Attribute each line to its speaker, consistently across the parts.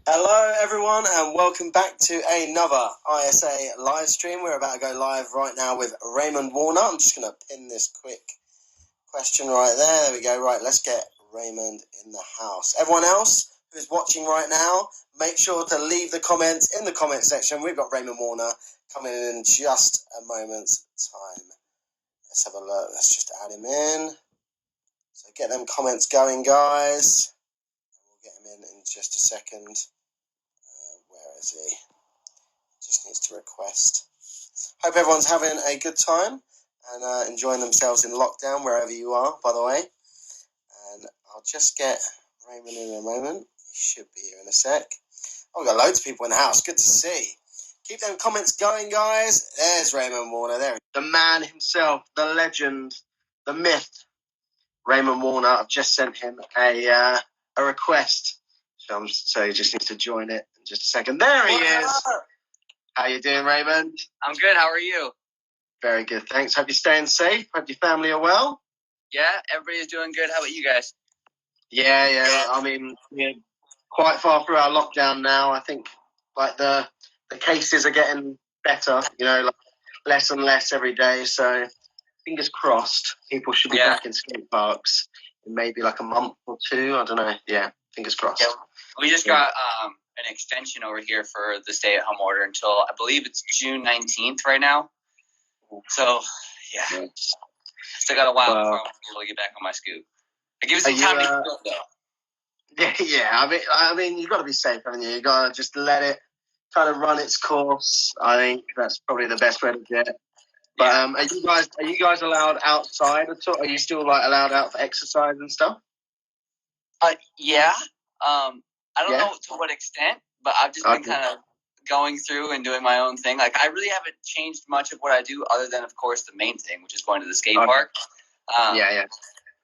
Speaker 1: Hello everyone and welcome back to another ISA live stream. We're about to go live right now with Raymond Warner. I'm just going to pin this quick question right there. There we go. Right, let's get Raymond in the house. Everyone else who's watching right now, make sure to leave the comments in the comment section. We've got Raymond Warner coming in just a moment's time. Let's have a look. Let's just add him in. So get them comments going, guys. We'll get him in just a second. Where is he? Just needs to request. Hope everyone's having a good time and enjoying themselves in lockdown wherever you are, by the way. And I'll just get Raymond in a moment. He should be here in a sec. Oh, we've got loads of people in the house. Good to see. Keep them comments going, guys. There's Raymond Warner. There, the man himself, the legend, the myth, Raymond Warner. I've just sent him a request. So he just needs to join it in just a second. There he is. How you doing, Raymond?
Speaker 2: I'm good. How are you?
Speaker 1: Very good, thanks. Hope you're staying safe. Hope your family are well.
Speaker 2: Yeah, everybody's doing good. How about you guys?
Speaker 1: Yeah. I mean, we're quite far through our lockdown now. I think like the cases are getting better. Like less and less every day. So fingers crossed, people should be back in skate parks in maybe like a month or two. I don't know. Yeah, fingers crossed. Yeah.
Speaker 2: We just got an extension over here for the stay-at-home order until I believe it's June 19th right now. So, yeah. Still got a while before I'm able to get back on my scoop. It gives me time to heal, though.
Speaker 1: Yeah. I mean, you got to be safe, haven't you? You got to just let it kind of run its course. I think that's probably the best way to do it. But are you guys allowed outside at all? Are you still like allowed out for exercise and stuff?
Speaker 2: Yeah. I don't know to what extent, but I've just been kind of going through and doing my own thing. Like, I really haven't changed much of what I do other than, of course, the main thing, which is going to the skate park. But,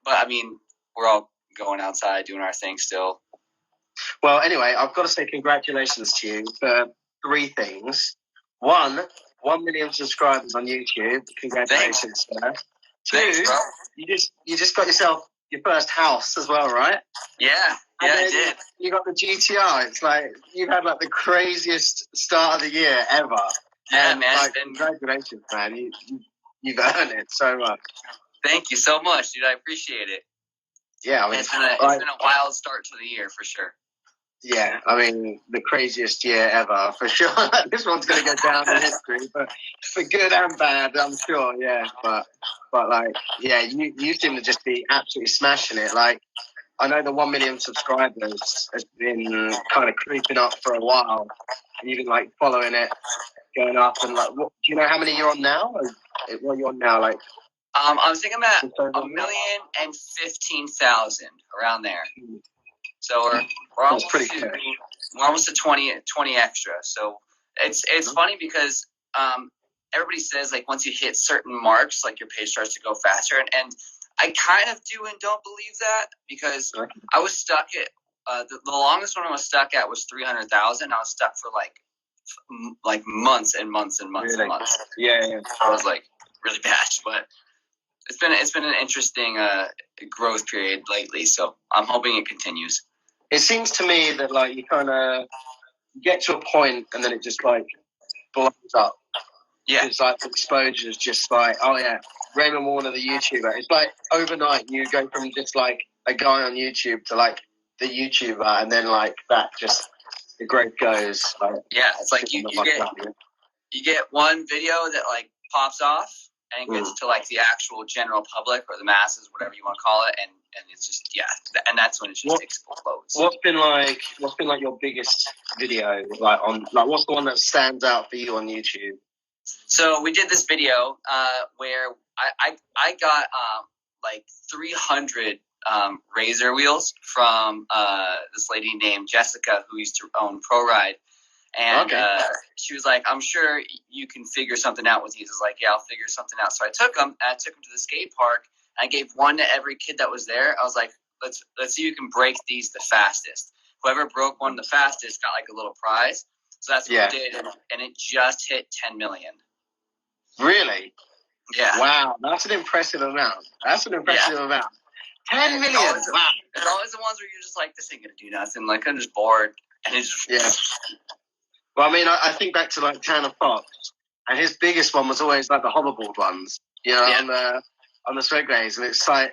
Speaker 2: I mean, we're all going outside doing our thing still.
Speaker 1: Well, anyway, I've got to say congratulations to you for 3 things. 1 million subscribers on YouTube. Congratulations, sir. 2, you just got yourself your first house as well, right?
Speaker 2: Yeah, I did.
Speaker 1: You got the GTR. It's like you've had like the craziest start of the year ever.
Speaker 2: Yeah, man.
Speaker 1: Like, congratulations, man. You've earned it so much.
Speaker 2: Thank you so much, dude. I appreciate it.
Speaker 1: Yeah, I mean,
Speaker 2: it's been a wild start to the year for sure.
Speaker 1: Yeah, I mean, the craziest year ever, for sure. This one's going to go down in history, but for good and bad, I'm sure, yeah. But like, yeah, you seem to just be absolutely smashing it. Like, I know the 1 million subscribers has been kind of creeping up for a while, and you've been, like, following it, going up, and, like, do you know how many you're on now? What are you on now, like?
Speaker 2: I was thinking I'm at 1,015,000, around there. So we're almost to 20 extra. So it's funny because everybody says like once you hit certain marks, like your page starts to go faster, and I kind of do and don't believe that because I was stuck at the longest one I was stuck at was 300,000. I was stuck for like months and months and months and months.
Speaker 1: Yeah.
Speaker 2: I was like really bad, but it's been an interesting growth period lately. So I'm hoping it continues.
Speaker 1: It seems to me that like you kind of get to a point and then it just like blows up.
Speaker 2: Yeah.
Speaker 1: It's like the exposure is just like, oh yeah, Raymond Warner, the YouTuber. It's like overnight you go from just like a guy on YouTube to like the YouTuber, and then like that just the growth goes. Like,
Speaker 2: yeah, it's like you get one video that like pops off and gets to like the actual general public or the masses, whatever you want to call it, and it's just and that's when it just explodes.
Speaker 1: What's been like your biggest video what's the one that stands out for you on YouTube?
Speaker 2: So we did this video where I got like 300 razor wheels from this lady named Jessica who used to own Pro Ride. And she was like, I'm sure you can figure something out with these. I was like, yeah, I'll figure something out. So I took them to the skate park. I gave one to every kid that was there. I was like, let's see who can break these the fastest. Whoever broke one the fastest got like a little prize. So that's what we did. And it just hit 10 million.
Speaker 1: Really?
Speaker 2: Yeah.
Speaker 1: Wow. That's an impressive amount. 10 million.
Speaker 2: Wow. It's always the ones where you're just like, this ain't going to do nothing. Like, I'm just bored. and it's
Speaker 1: Well, I mean, I think back to like Tanner Fox, and his biggest one was always like the hoverboard ones, on the swing days, and it's like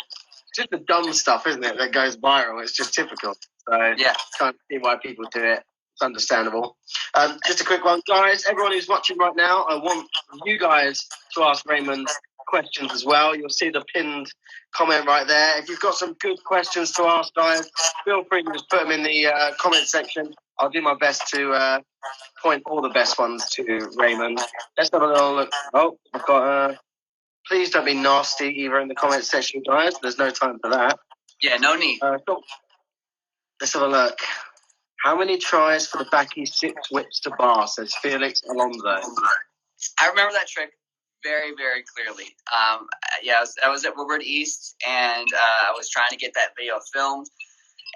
Speaker 1: just the dumb stuff, isn't it, that goes viral? It's just typical. So can't see why people do it. It's understandable. Just a quick one, guys. Everyone who's watching right now, I want you guys to ask Raymond questions as well. You'll see the pinned comment right there. If you've got some good questions to ask, guys, feel free to just put them in the comment section. I'll do my best to point all the best ones to Raymond. Let's have a little look. Oh, I've got please don't be nasty either in the comment section, guys. There's no time for that.
Speaker 2: Yeah, no need.
Speaker 1: Cool. Let's have a look. How many tries for the backy 6 whips to bar, says Felix Alonso?
Speaker 2: I remember that trick very, very clearly. I was at Woodward East, and I was trying to get that video filmed.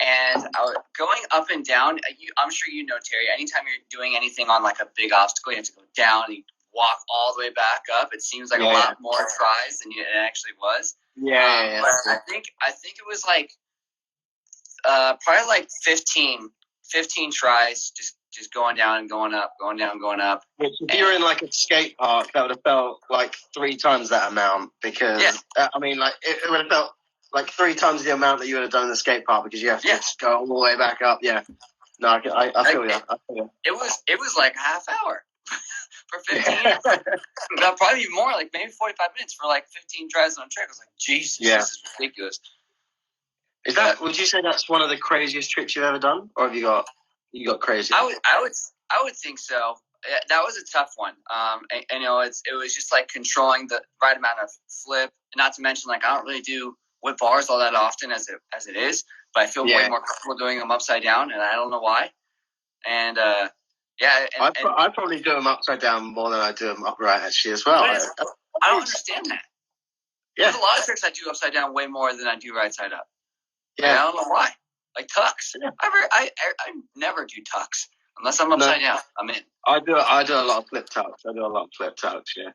Speaker 2: And I was going up and down. I'm sure you know, Terry, anytime you're doing anything on like a big obstacle, you have to go down and you walk all the way back up. It seems like a lot more tries than it actually was. But I think it was like probably like 15 tries, just going down and going up, going down, going up.
Speaker 1: Which if you were in like a skate park, that would have felt like 3 times that amount because I mean, like it would have felt like 3 times the amount that you would have done in the skate park because you have to just go all the way back up. Yeah. No, I feel you.
Speaker 2: It was like a half hour for 15. Probably even more, like maybe 45 minutes for like 15 tries on a trick. I was like, Jesus, this is ridiculous.
Speaker 1: Is that? Would you say that's one of the craziest tricks you've ever done, or have you got crazy?
Speaker 2: I would think so. That was a tough one. And it was just like controlling the right amount of flip. Not to mention, like I don't really do whip bars all that often as it is, but I feel way more comfortable doing them upside down, and I don't know why. And I
Speaker 1: probably do them upside down more than I do them upright actually as well.
Speaker 2: I don't understand that. Yeah. There's a lot of tricks I do upside down way more than I do right side up. Yeah, and I don't know why. Like tucks, I never do tucks unless I'm upside down. I'm in.
Speaker 1: I do a lot of flip tucks. Yeah.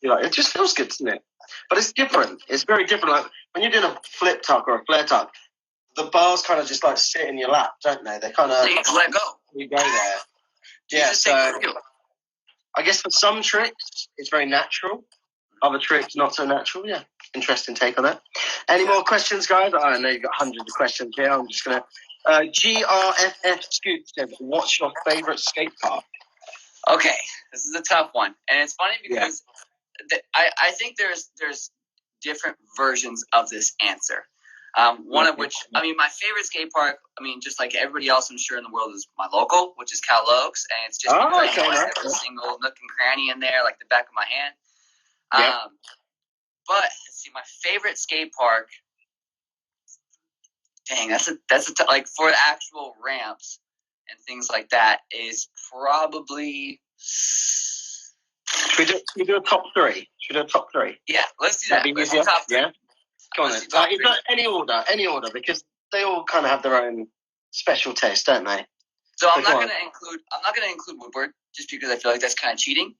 Speaker 1: You're like, it just feels good, doesn't it? But it's different. It's very different. Like when you're doing a flip tuck or a flare tuck, the bars kind of just like sit in your lap, don't they? They kind of
Speaker 2: you just let go.
Speaker 1: You go there. Yeah. So I guess for some tricks, it's very natural. Other tricks, not so natural. Yeah. Interesting take on that. Any more questions, guys? I know you've got hundreds of questions here. I'm just going to... GRFF Scoot said, what's your favourite skate park?
Speaker 2: Okay, this is a tough one. And it's funny because I think there's different versions of this answer. One of which, I mean, my favorite skate park, I mean, just like everybody else I'm sure in the world, is my local, which is Cal Oaks. And it's just because I know every single nook and cranny in there, like the back of my hand. But let's see, my favorite skate park. Dang, like for actual ramps and things like that is probably.
Speaker 1: Should we do a top 3?
Speaker 2: Yeah, let's do that. Let's do top 3.
Speaker 1: Yeah. Go on then. Any order, because they all kind of have their own special taste, don't they?
Speaker 2: So I'm not going to include Woodward just because I feel like that's kind of cheating.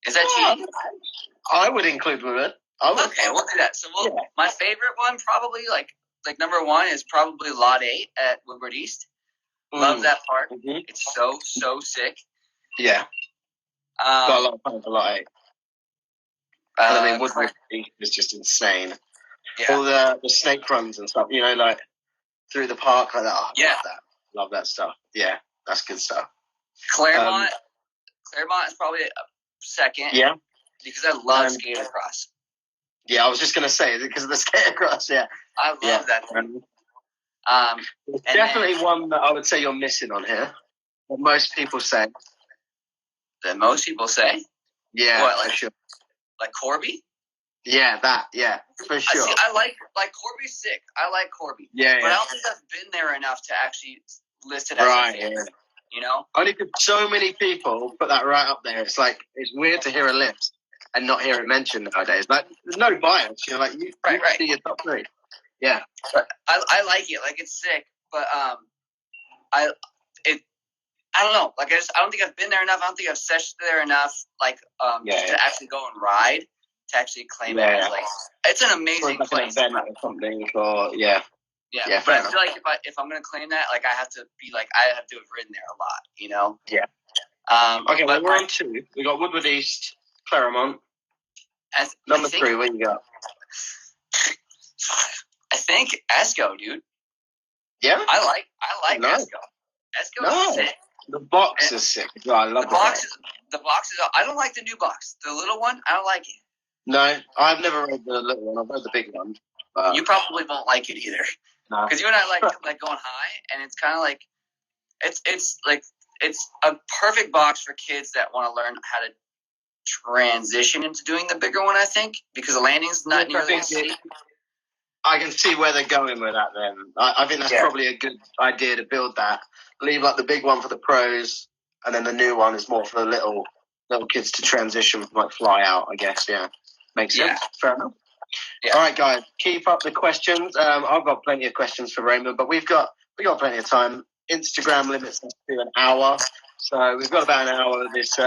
Speaker 2: Is that cheating?
Speaker 1: I would include Woodward.
Speaker 2: Okay, we'll do that. So my favorite one probably like number 1 is probably Lot 8 at Woodward East. Love that park. Mm-hmm. It's so sick.
Speaker 1: Yeah. Got a lot of fun for Lot 8. And I mean, Woodward East is just insane. Yeah. All the snake runs and stuff, like through the park like that. Oh, love that stuff. Yeah, that's good stuff.
Speaker 2: Claremont is probably a second.
Speaker 1: Yeah.
Speaker 2: Because I love skate across.
Speaker 1: Yeah, I was just going to say, because of the skate across,
Speaker 2: I love that thing.
Speaker 1: There's definitely one that I would say you're missing on here. What most people say.
Speaker 2: That most people say?
Speaker 1: Yeah,
Speaker 2: what,
Speaker 1: for sure.
Speaker 2: Like Corby?
Speaker 1: Yeah, for sure.
Speaker 2: I like Corby's sick. I like Corby.
Speaker 1: Yeah,
Speaker 2: but I don't think I've been there enough to actually list it as a favorite.
Speaker 1: Only because so many people put that right up there. It's like, it's weird to hear a list and not hear it mentioned nowadays. Like, there's no bias. You're like, you see your top 3. Yeah.
Speaker 2: But I like it. Like, it's sick. But I don't know. Like, I don't think I've been there enough. I don't think I've sessioned there enough. Like, just to actually go and ride, to actually claim it as like, it's an amazing place.
Speaker 1: An event or something, or
Speaker 2: Yeah,
Speaker 3: Yeah,
Speaker 2: but
Speaker 3: fair
Speaker 2: I
Speaker 3: enough.
Speaker 2: feel like if I'm gonna claim that, like I have to have ridden there a lot, you know.
Speaker 3: Yeah. Okay, well, we're on 2. We got Woodward East, Claremont. Number 3, what you got?
Speaker 2: I think Esco, dude.
Speaker 3: Yeah,
Speaker 2: I like
Speaker 3: nice.
Speaker 2: Esco. Esco is sick.
Speaker 3: The box is sick. Oh, I love the box.
Speaker 2: The box is. I don't like the new box. The little one, I don't like it.
Speaker 3: No, I've never read the little one. I've read the big one.
Speaker 2: You probably won't like it either.
Speaker 3: No,
Speaker 2: because you and I like going high, and it's kind of like it's a perfect box for kids that want to learn how to transition into doing the bigger one. I think because the landing's not nearly as steep.
Speaker 3: I can see where they're going with that. Then I think that's probably a good idea to build that. Leave like the big one for the pros, and then the new one is more for the little kids to transition from like fly out. I guess. Yeah, makes sense. Fair enough. Yeah. All right, guys, keep up the questions. I've got plenty of questions for Raymond, but we got plenty of time. Instagram limits us to an hour, so we've got about an hour with this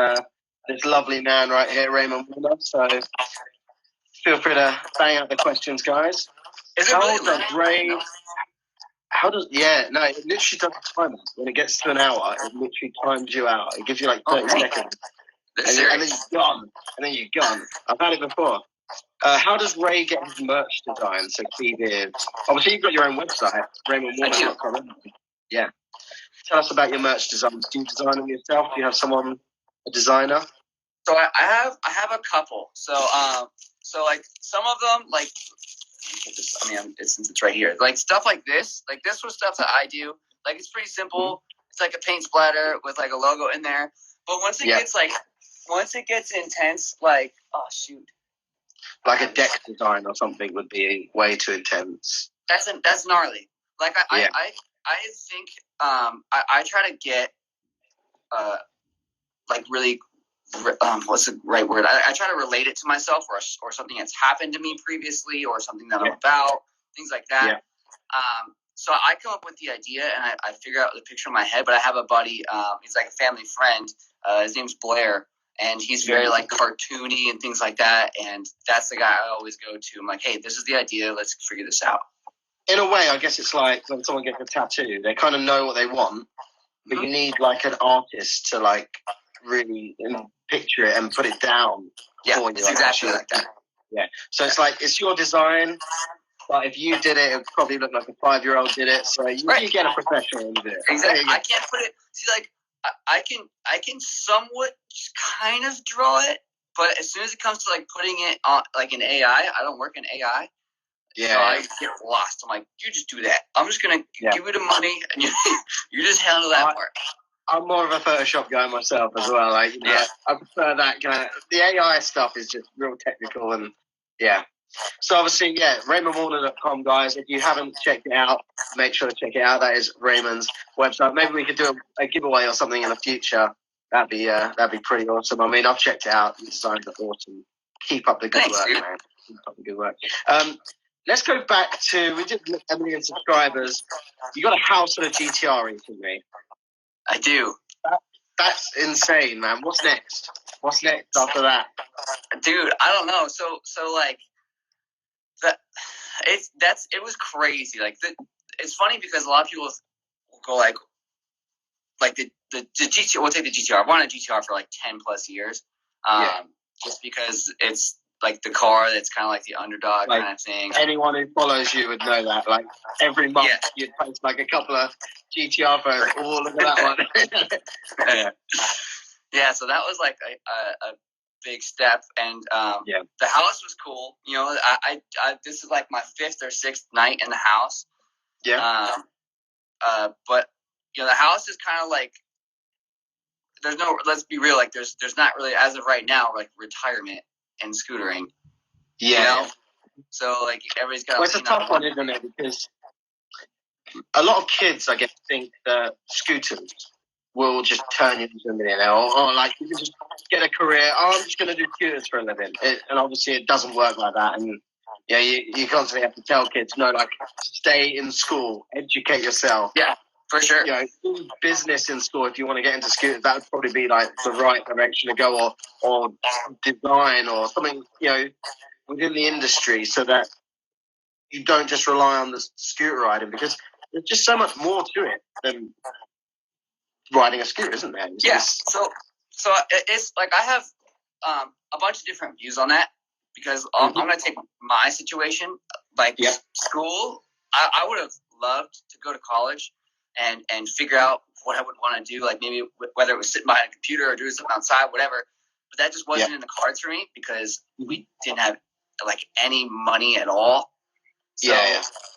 Speaker 3: lovely man right here, Raymond Warner. So feel free to bang out the questions, guys.
Speaker 2: Is it really long?
Speaker 3: Ray? How does? Yeah, no, it literally does time. When it gets to an hour, it literally times you out. It gives you like 30 seconds, and then you're gone. I've had it before. How does Ray get his merch design? So key is obviously you've got your own website, RaymondWarner.com. Yeah. Tell us about your merch designs. Do you design them yourself? Do you have someone, a designer?
Speaker 2: So I have a couple. So like some of them like since it's right here. Like stuff like this was stuff that I do. Like it's pretty simple. Mm-hmm. It's like a paint splatter with like a logo in there. But once it gets intense, like oh shoot.
Speaker 3: Like a deck design or something would be way too intense.
Speaker 2: That's gnarly. Like I think I try to get like really what's the right word? I try to relate it to myself or something that's happened to me previously or something that I'm about, things like that. Yeah. So I come up with the idea and I figure out the picture in my head. But I have a buddy. He's like a family friend. His name's Blair. And he's very like cartoony and things like that. And that's the guy I always go to. I'm like, hey, this is the idea. Let's figure this out.
Speaker 3: In a way, I guess it's like when someone gets a tattoo, they kind of know what they want, but you need like an artist to like really picture it and put it down.
Speaker 2: Yeah, it's exactly like that.
Speaker 3: Yeah. So it's like, it's your design, but if you did it, it would probably look like a 5-year-old did it. So you get a professional and do it.
Speaker 2: Exactly. I can't put it, see like, I can somewhat kind of draw it, but as soon as it comes to like putting it on like in AI, I don't work in AI. Yeah. So I get lost. I'm like, you just do that. I'm just gonna give you the money and you just handle that part.
Speaker 3: I'm more of a Photoshop guy myself as well. Like, I prefer that kind of. The AI stuff is just real technical and So obviously, RaymondWarner.com, guys. If you haven't checked it out, make sure to check it out. That is Raymond's website. Maybe we could do a giveaway or something in the future. That'd be pretty awesome. I mean, I've checked it out. The designs are awesome. Keep up the good work, man. Keep up the good work. Let's go back to, we did 1 million subscribers. You got a house and a GTR recently.
Speaker 2: I do.
Speaker 3: That's insane, man. What's next? What's next after that?
Speaker 2: Dude, I don't know. So like it was crazy. Like it's funny because a lot of people will go like the GTR. We'll take the GTR. I've wanted a GTR for like 10 plus years. Just because it's like the car that's kind of like the underdog kind of thing.
Speaker 3: Anyone who follows you would know that. Like every month you'd post like a couple of GTR photos. Oh, look at that one.
Speaker 2: Yeah, so that was like a big step, and the house was cool. You know, I this is like my 5th or 6th night in the house. Yeah. But you know, the house is kind of like there's no. Let's be real. Like there's not really as of right now like retirement and scootering. Yeah. You know? So like everybody's got.
Speaker 3: Well, it's a tough one, isn't it? Because a lot of kids, I guess, think that scooters will just turn you into a millionaire, or like you can just get a career. Oh, I'm just going to do scooters for a living, and obviously it doesn't work like that. And you constantly have to tell kids, no, like stay in school, educate yourself.
Speaker 2: Yeah, for sure.
Speaker 3: You know, do business in school if you want to get into scooters. That would probably be like the right direction to go, or design or something. You know, within the industry, so that you don't just rely on the scooter riding, because there's just so much more to it than riding a scooter, isn't there?
Speaker 2: Yes. So it's like I have a bunch of different views on that, because I'm going to take my situation, like school. I would have loved to go to college and figure out what I would want to do, like maybe whether it was sitting behind a computer or doing something outside, whatever. But that just wasn't in the cards for me, because we didn't have like any money at all. So,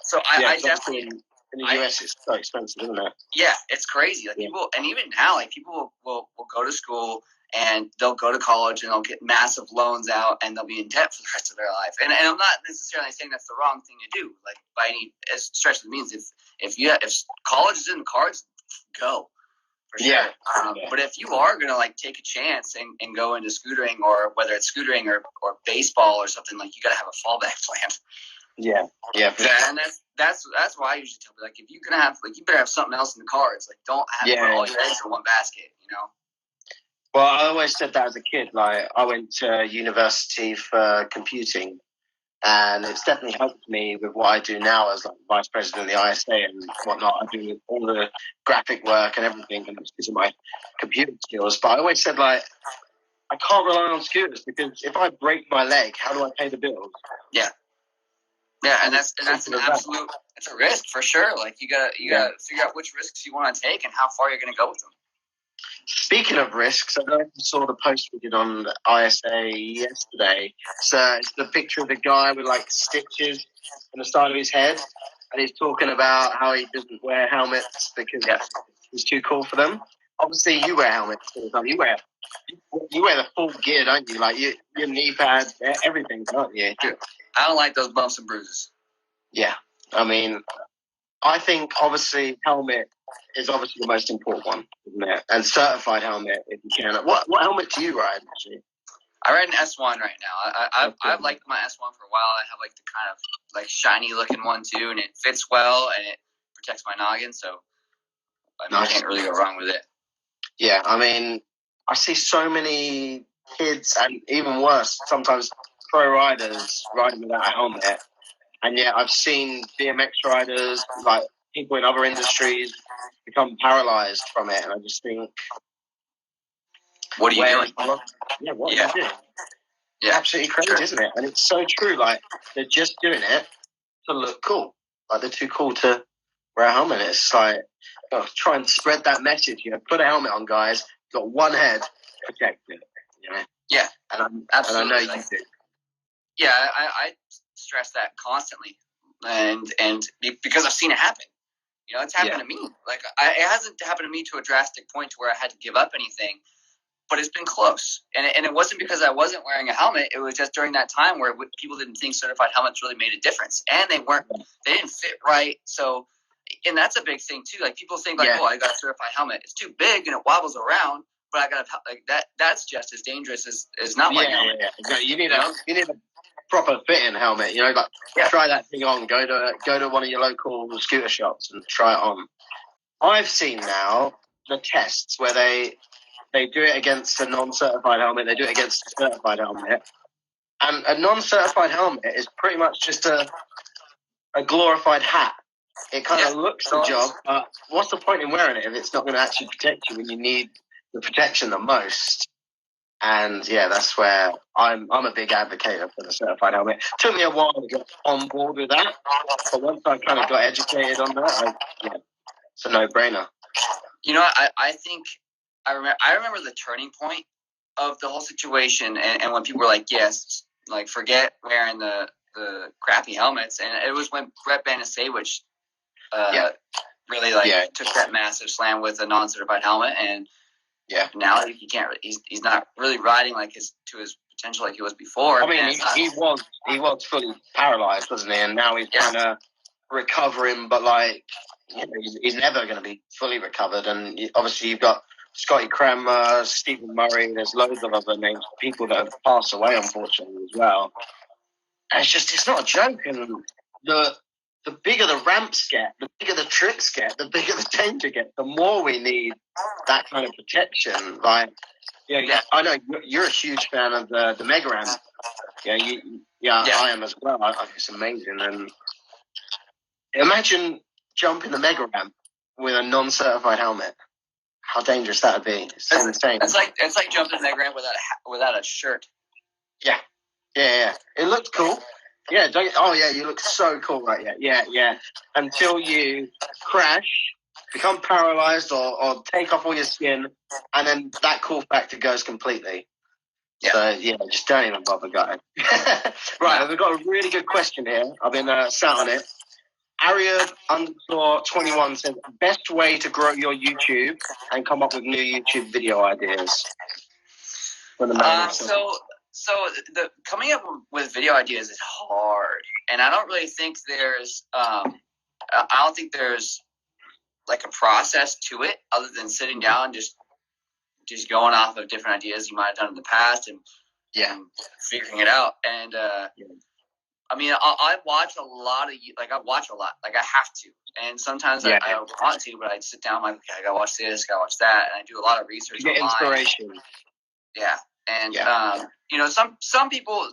Speaker 2: so I definitely
Speaker 3: in the US it's so expensive, isn't it?
Speaker 2: Yeah, it's crazy. Like people, and even now, like people will go to school and they'll go to college and they'll get massive loans out and they'll be in debt for the rest of their life. And I'm not necessarily saying that's the wrong thing to do, like by any stretch of the means. If college is in the cards, go for sure. But if you are gonna like take a chance and go into scootering, or whether it's scootering or baseball or something, like you gotta have a fallback plan.
Speaker 3: Yeah.
Speaker 2: And that's why I usually tell people, like, if you're gonna have, like, you better have something else in the cards. Like, don't have put all your eggs in one basket, you know.
Speaker 3: Well, I always said that as a kid. Like, I went to university for computing, and it's definitely helped me with what I do now as like vice president of the ISA and whatnot. I do all the graphic work and everything, and it's because of my computer skills. But I always said, like, I can't rely on scooters, because if I break my leg, how do I pay the bills?
Speaker 2: Yeah, and that's an absolute, it's a risk for sure. Like you gotta figure out which risks you want to take and how far you're gonna go with them.
Speaker 3: Speaking of risks, I don't know if you saw the post we did on the ISA yesterday. So it's the picture of the guy with like stitches on the side of his head, and he's talking about how he doesn't wear helmets because he's too cool for them. Obviously, you wear helmets all the time. You wear the full gear, don't you? Like your knee pads, everything, don't you?
Speaker 2: I don't like those bumps and bruises.
Speaker 3: Yeah, I mean, I think obviously helmet is obviously the most important one, isn't it? And certified helmet if you can. What helmet do you ride, actually?
Speaker 2: I ride an S1 right now. I've liked my S1 for a while. I have like the kind of like shiny looking one too, and it fits well and it protects my noggin, so I can't really go wrong with it.
Speaker 3: Yeah, I mean, I see so many kids, and even worse, sometimes pro riders riding without a helmet. And yet I've seen BMX riders, like people in other industries, become paralyzed from it. And I just think,
Speaker 2: what are you doing?
Speaker 3: What are you doing? Yeah, absolutely crazy, isn't it? And it's so true. Like, they're just doing it to look cool. Like, they're too cool to wear a helmet. It's like, try and spread that message. You know, put a helmet on, guys. You've got one head, protect it. You know?
Speaker 2: Yeah,
Speaker 3: and I know you do.
Speaker 2: Yeah, I stress that constantly, and because I've seen it happen. You know, it's happened to me. Like, it hasn't happened to me to a drastic point to where I had to give up anything, but it's been close. And it wasn't because I wasn't wearing a helmet. It was just during that time where people didn't think certified helmets really made a difference, and they didn't fit right. So, and that's a big thing too. Like, people think like, oh, I got a certified helmet. It's too big and it wobbles around. But I got like that. That's just as dangerous as not wearing a helmet.
Speaker 3: Yeah. You need a proper fitting helmet. You know, like try that thing on. Go to one of your local scooter shops and try it on. I've seen now the tests where they do it against a non-certified helmet. They do it against a certified helmet, and a non-certified helmet is pretty much just a glorified hat. It kind of looks the job, but what's the point in wearing it if it's not going to actually protect you when you need the protection the most? And that's where I'm a big advocate for the certified helmet. It took me a while to get on board with that, but once I kind of got educated on that, it's a no-brainer.
Speaker 2: You know, I think I remember the turning point of the whole situation, and when people were like, yes, like forget wearing the crappy helmets, and it was when Brett Banasewicz really took that massive slam with a non-certified helmet, and now he can't. He's not really riding like to his potential like he was before.
Speaker 3: I mean, he was fully paralyzed, wasn't he? And now he's kind of recovering, but like he's never going to be fully recovered. And obviously, you've got Scotty Cranmer, Stephen Murray. There's loads of other names, people that have passed away, unfortunately, as well. And it's not a joke. And the bigger the ramps get, the bigger the tricks get, the bigger the danger gets, the more we need that kind of protection. Like, I know you're a huge fan of the Mega Ramp. I am as well. I think it's amazing. And Imagine jumping the mega ramp with a non-certified helmet. How dangerous that would be. It's insane.
Speaker 2: It's like jumping the mega ramp without a shirt.
Speaker 3: Yeah. It looked cool. Yeah. You look so cool right Yeah. Until you crash, become paralyzed, or take off all your skin, and then that cool factor goes completely. Yeah. So yeah, just don't even bother, guys. Right, we've got a really good question here. I've been sat on it. Ariab_21 says, best way to grow your YouTube and come up with new YouTube video ideas.
Speaker 2: So the coming up with video ideas is hard, and I don't really think there's like a process to it other than sitting down and just going off of different ideas you might have done in the past and figuring it out. And I mean, I watch a lot. Like I have to, and sometimes I don't want to, but I sit down. I'm like, okay, I gotta watch this, gotta watch that, and I do a lot of research.
Speaker 3: You get inspiration.
Speaker 2: Yeah, and you know, some people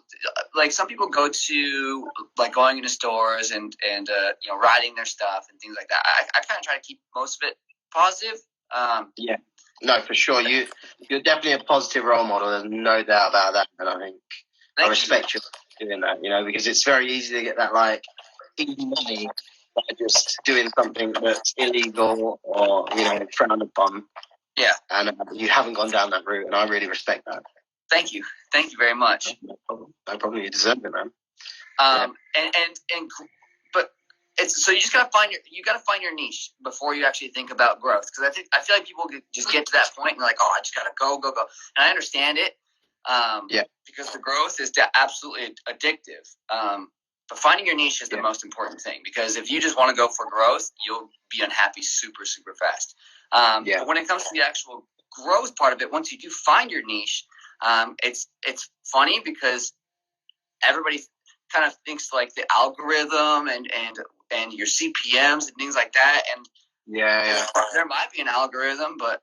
Speaker 2: go to like going into stores and you know, writing their stuff and things like that. I kind of try to keep most of it positive.
Speaker 3: No, for sure. You're definitely a positive role model. There's no doubt about that. And I think I respect you doing that. You know, because it's very easy to get that like easy money by just doing something that's illegal or, you know, frowned upon.
Speaker 2: Yeah.
Speaker 3: And you haven't gone down that route, and I really respect that.
Speaker 2: Thank you very much.
Speaker 3: No problem. You deserve it, man.
Speaker 2: But it's so you just gotta find your niche before you actually think about growth, because I feel like people just get to that point and they're like, oh, I just gotta go, and I understand it. Because the growth is absolutely addictive. But finding your niche is the most important thing, because if you just want to go for growth, you'll be unhappy super, super fast. But when it comes to the actual growth part of it, once you do find your niche, it's funny because everybody kind of thinks like the algorithm and your CPMs and things like that. And there might be an algorithm, but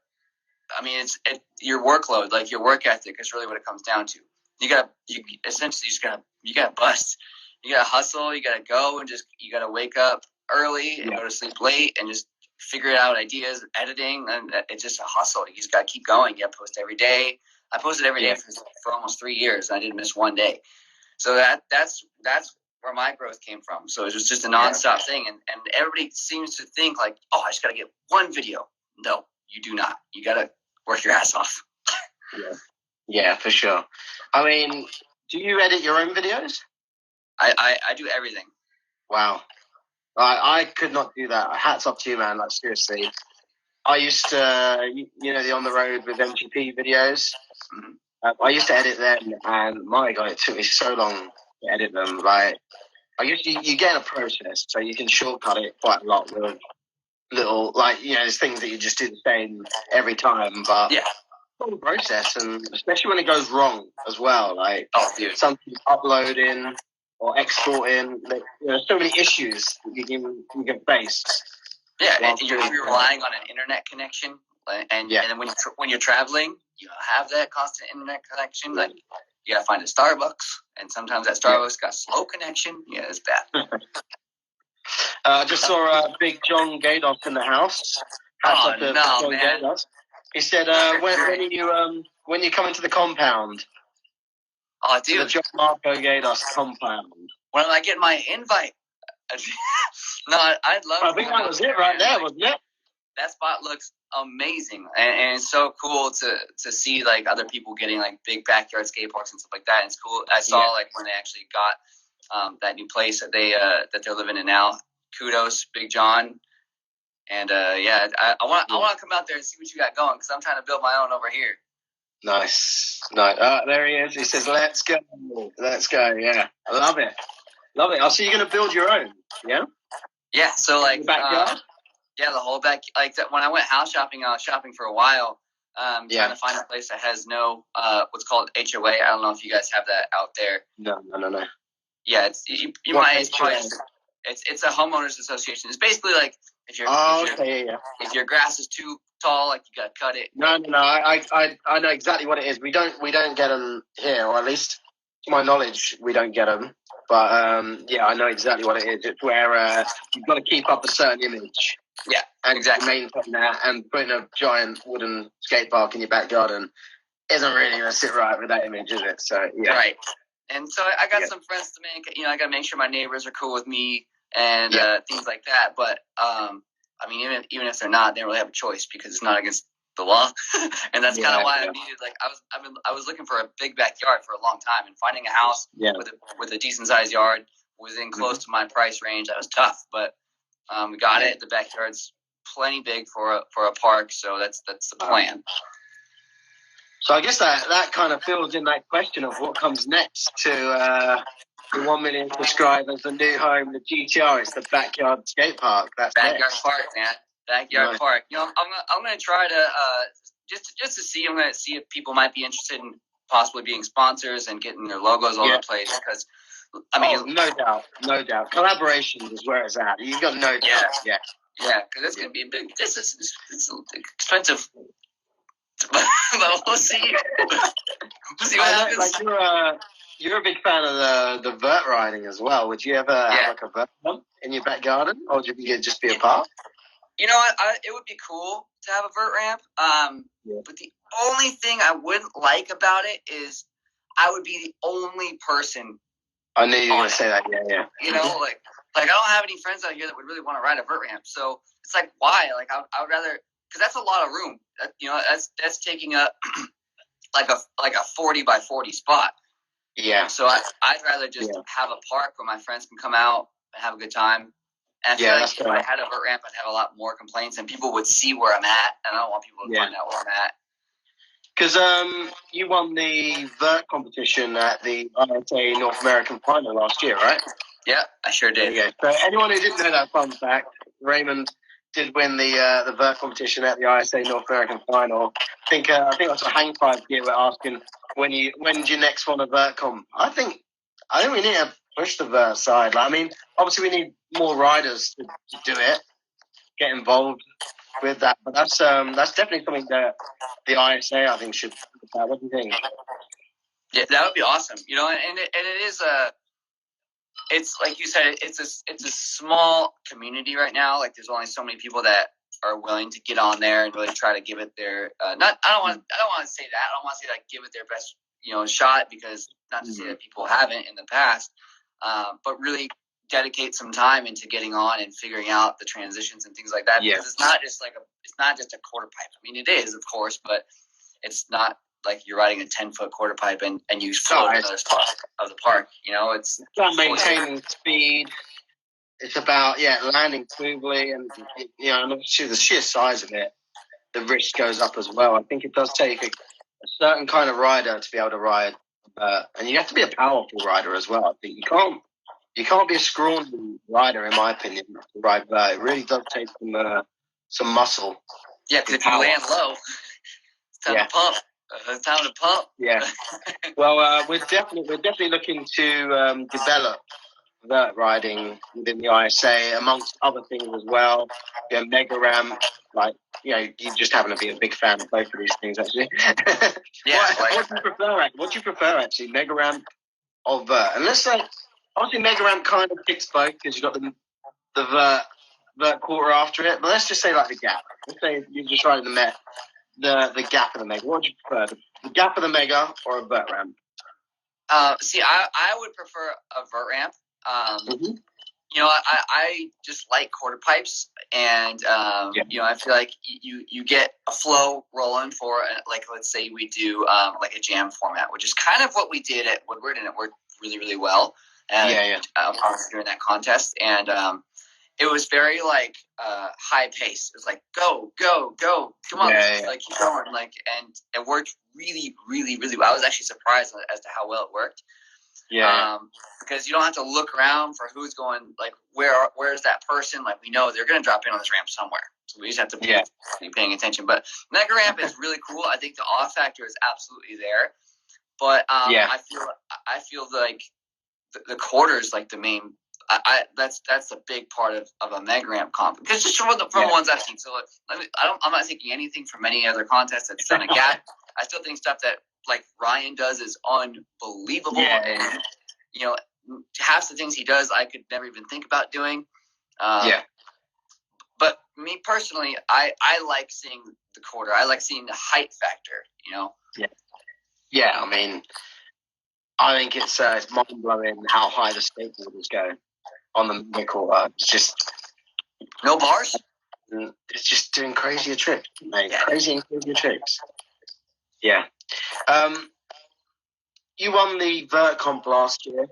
Speaker 2: I mean, it's your workload, like your work ethic is really what it comes down to. You gotta bust. You gotta hustle. You gotta go and you gotta wake up early and go to sleep late and just figure out ideas, editing, and it's just a hustle. You just gotta keep going. You gotta post every day. I posted every day for almost 3 years, and I didn't miss one day. So that's where my growth came from. So it was just a nonstop thing, and everybody seems to think like, oh, I just gotta get one video. No, you do not. You gotta work your ass off.
Speaker 3: Yeah, for sure. I mean, do you edit your own videos?
Speaker 2: I do everything.
Speaker 3: Wow. I could not do that. Hats off to you, man. Like, seriously. I used to, you know, the On the Road with MGP videos. Mm-hmm. I used to edit them, and my God, it took me so long to edit them. Like, you get a process, so you can shortcut it quite a lot with little, like, you know, there's things that you just do the same every time, but whole process, and especially when it goes wrong as well, like something uploading or exporting, like, you know, so many issues that you can face.
Speaker 2: Yeah, and you're relying on an internet connection, and then when you're traveling, you have that constant internet connection. Like, you gotta find a Starbucks, and sometimes that Starbucks got slow connection. Yeah, it's bad.
Speaker 3: I just saw Big John Gados in the house.
Speaker 2: Man.
Speaker 3: Gados. He said, when you come into the compound?
Speaker 2: Oh, dude.
Speaker 3: The John Marco Gados compound.
Speaker 2: When am I getting my invite? No, I'd love to.
Speaker 3: I think that was it right there, wasn't it?
Speaker 2: That spot looks amazing. And it's so cool to see, like, other people getting, like, big backyard skate parks and stuff like that. And it's cool. I saw, like, when they actually got that new place that they're living in now. Kudos, Big John. And I want to come out there and see what you got going, because I'm trying to build my own over here.
Speaker 3: Nice. There he is. He says, "Let's go, let's go." Yeah, I love it. Oh, so you're gonna build your own? Yeah.
Speaker 2: Yeah. So like
Speaker 3: backyard.
Speaker 2: The whole back. Like that, when I went house shopping, I was shopping for a while, trying to find a place that has no what's called HOA. I don't know if you guys have that out there.
Speaker 3: No.
Speaker 2: Yeah, it's you might. It's a homeowners association. It's basically like if your grass is too tall, like you gotta cut it.
Speaker 3: No. I know exactly what it is. We don't get them here, or at least to my knowledge, we don't get them. But I know exactly what it is. It's where you've got to keep up a certain image.
Speaker 2: Yeah,
Speaker 3: and
Speaker 2: exactly.
Speaker 3: maintain that, and putting a giant wooden skate park in your back garden isn't really going to sit right with that image, is it? So yeah,
Speaker 2: right. And so I got some friends to make. I got to make sure my neighbors are cool with me and things like that. But I mean, even if they're not, they don't really have a choice because it's not against the law. And that's kind of why I needed. Like I was looking for a big backyard for a long time, and finding a house with a decent sized yard within close to my price range, that was tough. But we got it. The backyard's plenty big for a park, so that's the plan.
Speaker 3: So I guess that kind of fills in that question of what comes next to the 1 million subscribers, the new home, the GTR. It's the backyard skate park. That's
Speaker 2: backyard park, man. Backyard park. I'm gonna try to just to see. I'm gonna see if people might be interested in possibly being sponsors and getting their logos all over the place. Because I mean,
Speaker 3: no doubt. Collaboration is where it's at. You've got no doubt. Yeah.
Speaker 2: Because it's gonna be a big. It's expensive. But we'll see. We'll see what happens.
Speaker 3: Like you're a big fan of the vert riding as well. Would you ever have like a vert one in your back garden, or would you think it'd just be a park?
Speaker 2: You know, it would be cool to have a vert ramp. But the only thing I wouldn't like about it is I would be the only person.
Speaker 3: I knew you were going to say that. Yeah.
Speaker 2: You know, like I don't have any friends out here that would really want to ride a vert ramp. So it's like, why? Like I would rather, because that's a lot of room. That's taking up like a 40 by 40 spot.
Speaker 3: Yeah.
Speaker 2: So I'd rather just have a park where my friends can come out and have a good time. And I feel like if I had a vert ramp, I'd have a lot more complaints, and people would see where I'm at, and I don't want people to find out where I'm at.
Speaker 3: Because you won the vert competition at the ISA North American final last year, right?
Speaker 2: Yeah, I sure did.
Speaker 3: Yeah. So anyone who didn't know that fun fact, Raymond did win the vert competition at the ISA North American final. I think that's a hang five here. We're asking when's your next one a vert comp? I think we need to push the vert side. Like, I mean, obviously we need more riders to do it, get involved with that. But that's definitely something that the ISA I think should. What do you think?
Speaker 2: Yeah, that would be awesome. You know, and it is it's like you said, it's a small community right now. Like there's only so many people that are willing to get on there and really try to give it their I don't want to say that. I don't want to say like give it their best shot, because not to say that people haven't in the past, but really dedicate some time into getting on and figuring out the transitions and things like that. Because it's not just a quarter pipe. I mean, it is, of course, but it's not like you're riding a 10-foot quarter pipe and you float in the spot of the park. It's
Speaker 3: about maintaining speed. It's about landing smoothly, and the sheer size of it, the risk goes up as well. I think it does take a certain kind of rider to be able to ride, and you have to be a powerful rider as well. I think you can't be a scrawny rider, in my opinion, to ride vert. It really does take some muscle.
Speaker 2: Yeah, because if you land low, it's time to pump. It's time to pump.
Speaker 3: Yeah. Well, we're definitely looking to develop vert riding within the ISA, amongst other things as well. Mega ramp, you just happen to be a big fan of both of these things, actually. What do you prefer, actually, mega ramp or vert? And let's say, obviously, mega ramp kind of ticks both because you've got the vert quarter after it. But let's just say like the gap. Let's say you're just riding the gap of the mega. What would you prefer, the gap of the mega or a vert ramp?
Speaker 2: See, I would prefer a vert ramp. I just like quarter pipes, and I feel like you get a flow rolling for let's say we do like a jam format, which is kind of what we did at Woodward, and it worked really, really well. During that contest, and it was very high pace. It was like go, come on, keep going, and it worked really, really, really well. I was actually surprised as to how well it worked.
Speaker 3: Yeah.
Speaker 2: Because you don't have to look around for who's going, where's that person? Like, we know they're going to drop in on this ramp somewhere. So we just have to be paying attention. But mega ramp is really cool. I think the awe factor is absolutely there. But I feel like the quarter is like the main. That's a big part of a mega ramp comp. Because just from the ones I've seen. So I'm not taking anything from any other contest that's done a gap. I still think stuff that like Ryan does is unbelievable.
Speaker 3: Yeah.
Speaker 2: And, you know, half the things he does, I could never even think about doing. But me personally, I like seeing the quarter. I like seeing the height factor, you know?
Speaker 3: Yeah, I mean, I think it's mind-blowing how high the skateboarders go on the mid-quarter. It's just...
Speaker 2: No bars?
Speaker 3: It's just doing crazier tricks, mate.
Speaker 2: Yeah.
Speaker 3: Crazier tricks. Yeah. You won the vert comp last year,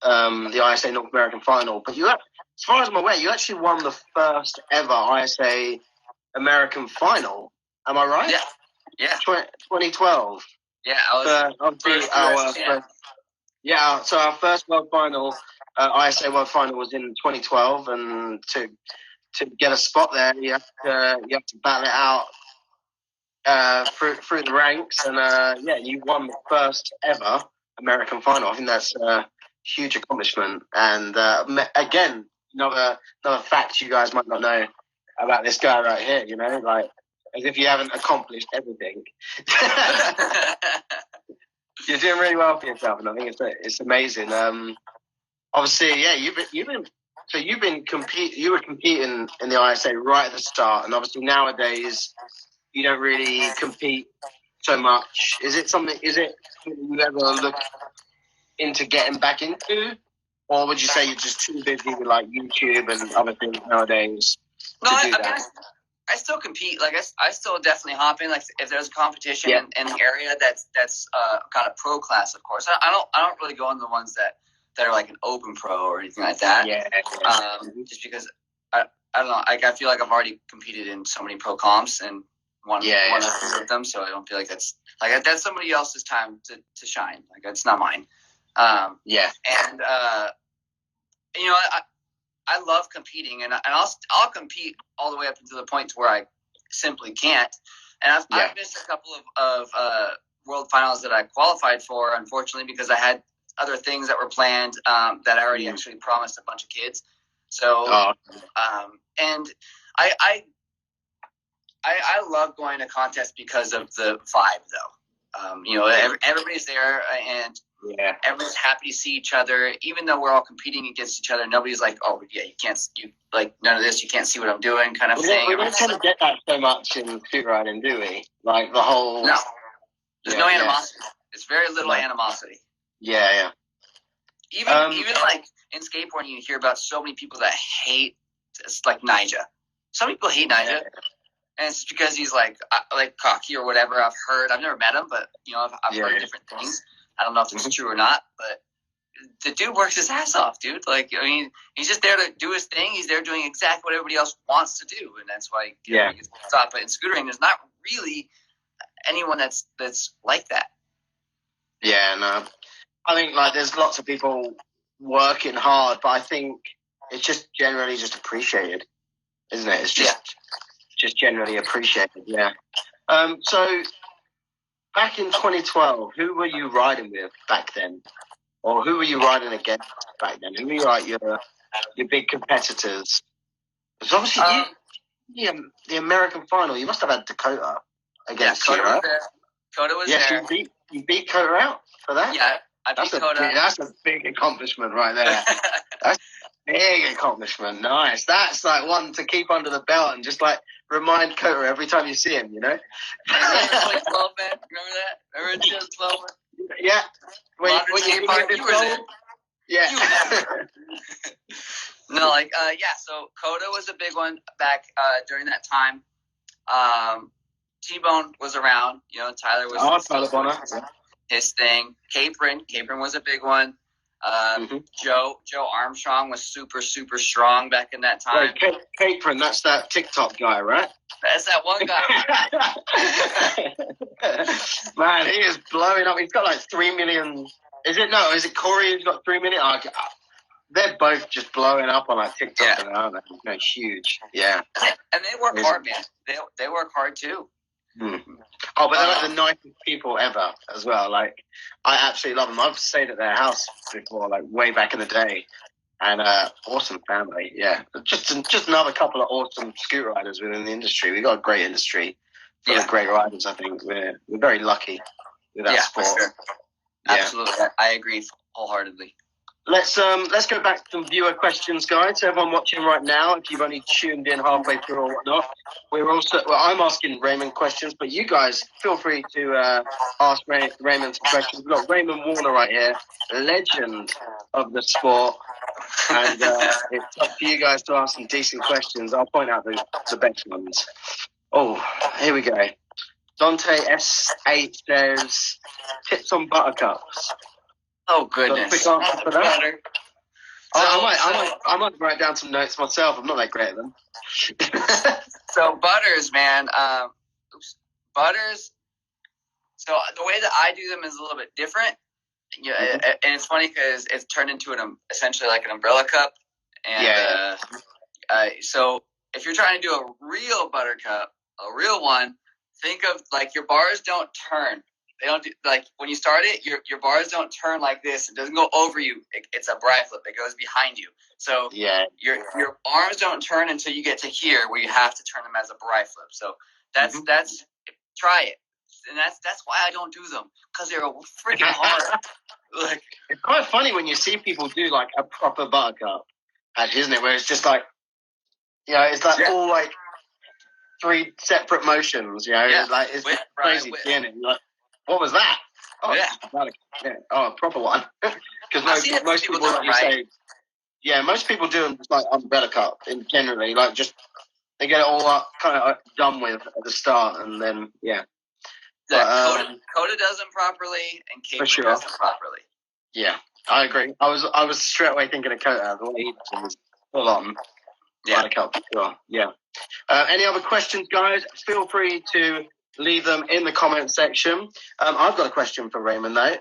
Speaker 3: the ISA North American final, but you, as far as I'm aware, you actually won the first ever ISA American final. Am I right?
Speaker 2: Yeah.
Speaker 3: 2012.
Speaker 2: Yeah, I was
Speaker 3: so our first world final, ISA world final, was in 2012, and to get a spot there, you have to battle it out through the ranks, and you won the first ever American final. I think that's a huge accomplishment, and again, another fact you guys might not know about this guy right here. You know, like, as if you haven't accomplished everything. You're doing really well for yourself, and I think it's amazing. Obviously, yeah, you were competing in the ISA right at the start, and obviously nowadays you don't really compete so much. Is it something you ever look into getting back into, or would you say you're just too busy with like YouTube and other things nowadays to do that?
Speaker 2: I still compete. Like I still definitely hop in. Like if there's a competition in the area that's kind of pro class, of course. I don't really go on the ones that are like an open pro or anything like that.
Speaker 3: Yeah.
Speaker 2: Just because I don't know. I feel like I've already competed in so many pro comps and won of them, so I don't feel like that's somebody else's time to shine. Like that's not mine. And you know, I love competing, and I'll compete all the way up to the point where I simply can't. And I've missed a couple of world finals that I qualified for, unfortunately, because I had other things that were planned that I already actually promised a bunch of kids. So, and I love going to contests because of the vibe, though. You know, everybody's there, and everyone's happy to see each other. Even though we're all competing against each other, nobody's like, "Oh, yeah, you like none of this. You can't see what I'm doing," kind of thing.
Speaker 3: We don't tend to get that so much in shoot riding, do we? Like the whole.
Speaker 2: No, there's no animosity. It's very little animosity.
Speaker 3: Yeah.
Speaker 2: Even like in skateboarding, you hear about so many people that hate, like Nyjah. Some people hate Nyjah. And it's because he's like cocky or whatever. I've never met him, but you know, I've heard different things. I don't know if it's true or not, but the dude works his ass off, dude. Like, I mean, he's just there to do his thing. He's there doing exactly what everybody else wants to do, and that's why he gets stopped. But in scootering, there's not really anyone that's like that.
Speaker 3: Yeah, no. I think like there's lots of people working hard, but I think it's just generally just appreciated, isn't it? It's just generally appreciated. Yeah. So back in 2012, who were you riding with back then, or who were you riding against back then? Who were like your big competitors? Because obviously the American final, you must have had Dakota against you, right?
Speaker 2: Dakota was there.
Speaker 3: You beat Dakota out for that?
Speaker 2: Yeah, I beat Dakota.
Speaker 3: That's a big accomplishment right there. That's a big accomplishment. Nice. That's like one to keep under the belt and just like remind Dakota every time you see him, you know?
Speaker 2: Remember 2012, man? Remember that? Remember 2012?
Speaker 3: Yeah. When you were there. Yeah.
Speaker 2: No, so Coda was a big one back during that time. T-Bone was around, you know, Tyler was
Speaker 3: Tyler Bonner.
Speaker 2: His thing. Capron was a big one. Joe Armstrong was super, super strong back in that time.
Speaker 3: Right, Capron, that's that TikTok guy, right?
Speaker 2: That's that one guy.
Speaker 3: Man, he is blowing up. He's got like 3 million. Is it Corey who's got 3 million? They're both just blowing up on like TikTok, aren't they? You know, huge. Yeah.
Speaker 2: And they work hard, man. They work hard too.
Speaker 3: Oh, but they're like the nicest people ever as well. Like, I absolutely love them. I've stayed at their house before, like way back in the day, and awesome family. Yeah, just another couple of awesome scooter riders within the industry. We got a great industry full of great riders. I think we're very lucky with that sport.
Speaker 2: For sure.
Speaker 3: Yeah.
Speaker 2: Absolutely, I agree wholeheartedly.
Speaker 3: Let's go back to some viewer questions, guys. Everyone watching right now, if you've only tuned in halfway through or whatnot, I'm asking Raymond questions, but you guys feel free to ask Raymond some questions. We've got Raymond Warner right here, legend of the sport, and it's up to you guys to ask some decent questions. I'll point out the best ones. Oh, here we go. Dante S8 says, tips on Buttercups.
Speaker 2: Oh, goodness.
Speaker 3: Quick answer for that? I might write down some notes myself. I'm not that great at them.
Speaker 2: So butters, man. Butters. So the way that I do them is a little bit different. Yeah, and it's funny because it's turned into essentially like an umbrella cup. And so if you're trying to do a real Buttercup, a real one, think of like your bars don't turn. They don't do, like when you start it, your bars don't turn like this. It doesn't go over you. It's a bri flip. It goes behind you. So your arms don't turn until you get to here, where you have to turn them as a bri flip. So that's try it, and that's why I don't do them, because they're freaking hard. Like,
Speaker 3: it's quite funny when you see people do like a proper Buttercup, actually, isn't it? Where it's just like, it's like all like 3 separate motions. Like it's crazy seeing it. Like, what was that? Oh, a proper one. Because most people, like you say, most people do them just like umbrella cup, and generally, like just they get it all up, kind of done with at the start, and then
Speaker 2: Coda does them properly, and Kate does them properly.
Speaker 3: Yeah, I agree. I was straight away thinking of Coda. The way he does it was full on. Buttercup, sure. Yeah. Any other questions, guys? Feel free to leave them in the comment section. I've got a question for Raymond, though,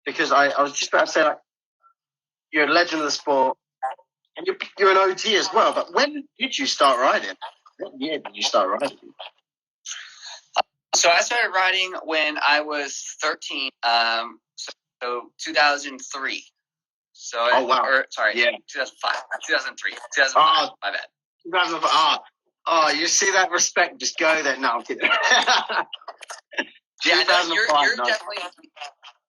Speaker 3: because I was just about to say, like, you're a legend of the sport, and you're an OG as well, but when did you start riding? What year did you start riding?
Speaker 2: So I started riding when I was 13, so 2003. So 2005, 2003, 2005. My bad.
Speaker 3: 2005. Oh, you see that respect? Just go there. No, I'm kidding.
Speaker 2: You're definitely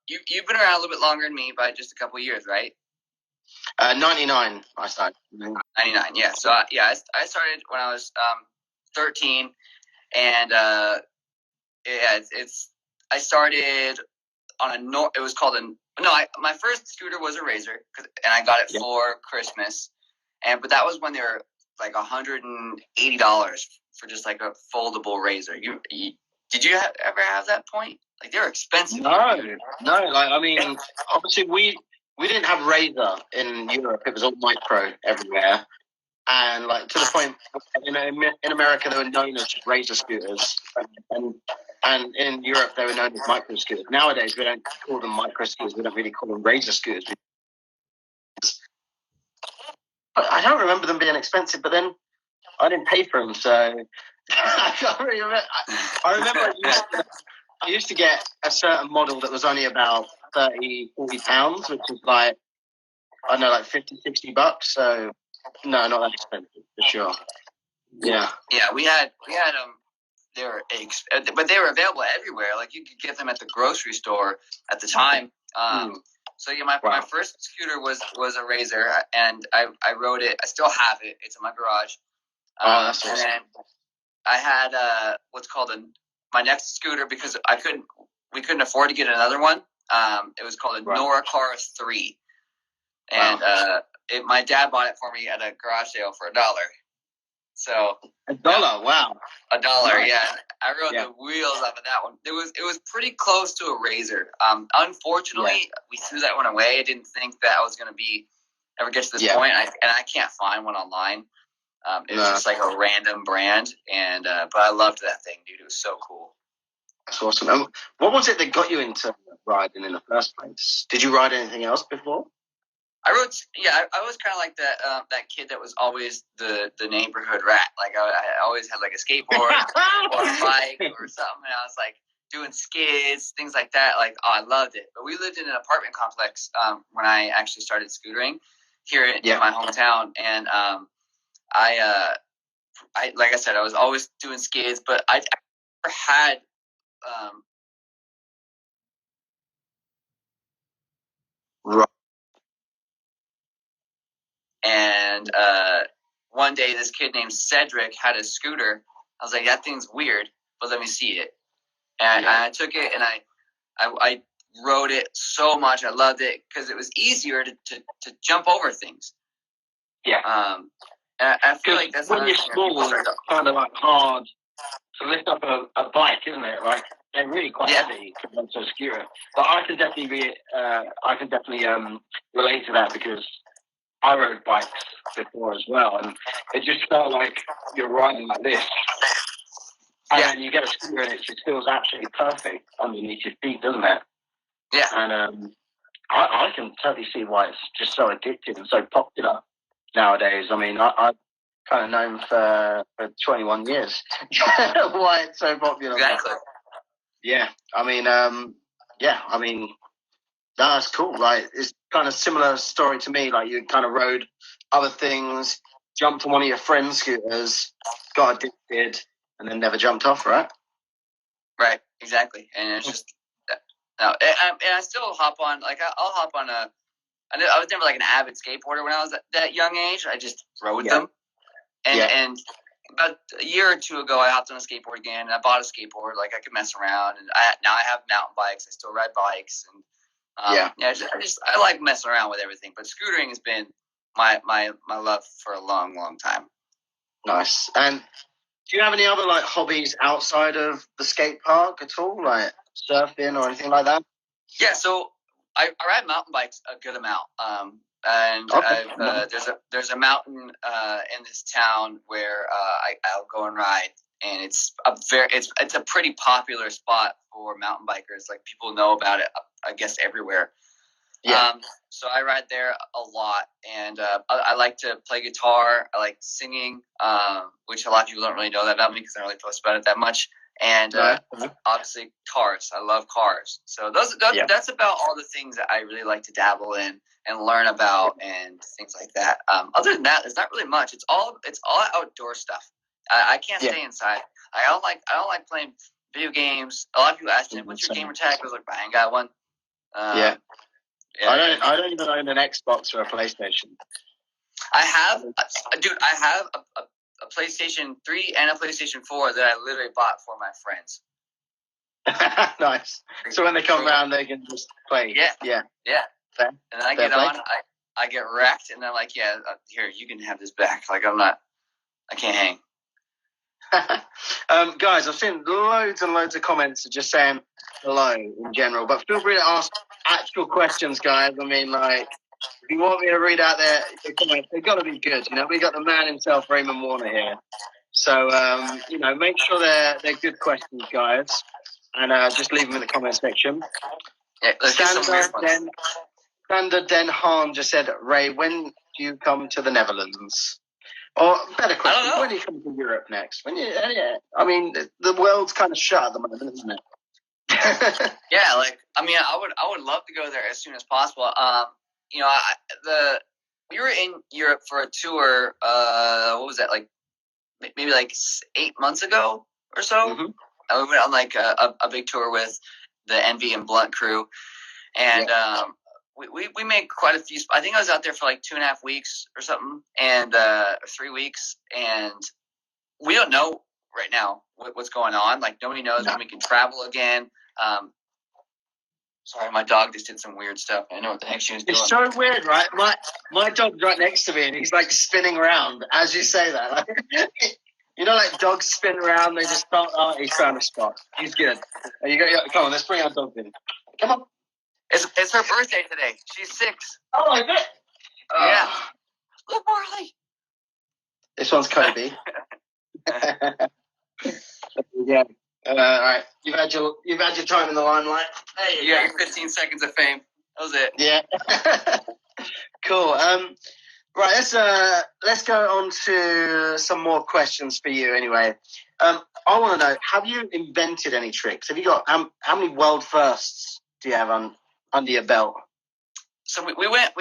Speaker 2: you've been around a little bit longer than me by just a couple of years, right?
Speaker 3: 99. I started.
Speaker 2: 99. Yeah. So I started when I was 13, and I started on it was called my first scooter was a Razor, and I got it for Christmas, but that was when they were like $180 for just like a foldable Razor. Did you ever have that point? Like, they were expensive.
Speaker 3: No. Like, I mean, obviously we didn't have Razor in Europe. It was all Micro everywhere, and like to the point, in America they were known as Razor scooters, and in Europe they were known as Micro scooters. Nowadays we don't call them Micro scooters. We don't really call them Razor scooters. I don't remember them being expensive, but then I didn't pay for them, so I can't really remember. I remember I used to get a certain model that was only about 30, 40 pounds, which is like, I don't know, like 50, 60 bucks. So no, not that expensive for sure. Yeah.
Speaker 2: Yeah, we had they were but they were available everywhere. Like, you could get them at the grocery store at the time. So my first scooter was a Razor, and I rode it. I still have it. It's in my garage.
Speaker 3: That's awesome.
Speaker 2: And then I had what's called my next scooter, because we couldn't afford to get another one. It was called a Nora Cars 3, and my dad bought it for me at a garage sale for $1. So
Speaker 3: $1, wow.
Speaker 2: $1, yeah. I rode the wheels off of that one. It was pretty close to a Razor. Unfortunately, we threw that one away. I didn't think that I was going to ever get to this point, and I can't find one online. It was just like a random brand, and but I loved that thing, dude. It was so cool.
Speaker 3: That's awesome. What was it that got you into riding in the first place? Did you ride anything else before?
Speaker 2: I was kind of like that kid that was always the neighborhood rat. Like, I always had like a skateboard or a bike or something, and I was like doing skids, things like that. Like, I loved it. But we lived in an apartment complex when I actually started scootering here in my hometown, and I like I said, I was always doing skids, but I had
Speaker 3: right.
Speaker 2: And one day, this kid named Cedric had a scooter. I was like, that thing's weird, but let me see it. And I took it, and I rode it so much. I loved it because it was easier to jump over things.
Speaker 3: Yeah.
Speaker 2: And I feel like that's
Speaker 3: when you're small, it's kind of like hard to lift up a bike, isn't it? Like they're really quite heavy compared to a scooter. But I can definitely relate to that because I rode bikes before as well, and it just felt like you're riding like this. And then you get a scooter and it just feels absolutely perfect underneath your feet, doesn't it?
Speaker 2: Yeah.
Speaker 3: And I can totally see why it's just so addictive and so popular nowadays. I mean, I've kind of known for 21 years why it's so popular.
Speaker 2: Exactly.
Speaker 3: Yeah. I mean, that's cool. Like, it's kind of similar story to me. Like, you kind of rode other things, jumped on one of your friends' scooters, got addicted, and then never jumped off, right?
Speaker 2: Right, exactly. And it's just no. And I still hop on. Like I'll hop on I was never like an avid skateboarder when I was at that young age. I just rode them. And about a year or two ago, I hopped on a skateboard again. And I bought a skateboard. Like I could mess around. And now I have mountain bikes. I still ride bikes. And I like messing around with everything. But scootering has been my love for a long, long time.
Speaker 3: Nice. And do you have any other like hobbies outside of the skate park at all, like surfing or anything like that?
Speaker 2: Yeah, so I ride mountain bikes a good amount. There's a mountain in this town where I'll go and ride, and it's a pretty popular spot for mountain bikers. Like people know about it, I guess everywhere.
Speaker 3: Yeah.
Speaker 2: So I ride there a lot, and I like to play guitar. I like singing, which a lot of people don't really know that about me because I don't really post about it that much. And obviously cars. I love cars. So that's about all the things that I really like to dabble in and learn about and things like that. Other than that, there's not really much. It's all outdoor stuff. I can't stay inside. I don't like playing video games. A lot of people ask me, "What's your gamer tag?" I was like, "I ain't got one."
Speaker 3: Yeah, I don't even own an Xbox or a PlayStation.
Speaker 2: I have a PlayStation 3 and a PlayStation 4 that I literally bought for my friends.
Speaker 3: Nice. So when they come around, they can just play. Yeah. Fair.
Speaker 2: And then I get on, I get wrecked, and they're like, "Yeah, here, you can have this back." Like I can't hang.
Speaker 3: Guys, I've seen loads and loads of comments just saying hello in general, but feel free to ask actual questions, guys. I mean, like, if you want me to read out their comments, they've got to be good. You know, we got the man himself, Raymond Warner, here. So, make sure they're good questions, guys, and just leave them in the comment section.
Speaker 2: Yeah,
Speaker 3: Standard Den Haan just said, Ray, when do you come to the Netherlands? Or better question, when do you come to Europe next? I mean, the world's kind of shut at the moment, isn't it?
Speaker 2: Yeah, I would love to go there as soon as possible. We were in Europe for a tour. What was that, like maybe like 8 months ago or so? Mm-hmm. We went on like a big tour with the Envy and Blunt crew, and we made quite a few. I think I was out there for like 2.5 weeks or something, and 3 weeks, and we don't know right now what's going on. Like nobody knows when we can travel again. Sorry, my dog just did some weird stuff. I know what the heck she was doing.
Speaker 3: It's so weird, right? My dog's right next to me, and he's like spinning around as you say that. Like, you know, like dogs spin around, they just start. Oh, he's found a spot. He's good. Come on, let's bring our dog in. Come on.
Speaker 2: It's her birthday today. She's 6.
Speaker 3: Oh, is it?
Speaker 2: Yeah. Look, Marley.
Speaker 3: This one's Kobe. Yeah. All right. You've had your time in the limelight.
Speaker 2: Hey, you got your 15 seconds of fame. That was it.
Speaker 3: Yeah. Cool. Right. Let's go on to some more questions for you. Anyway, I want to know: have you invented any tricks? Have you got how many world firsts do you have under your belt?
Speaker 2: So we went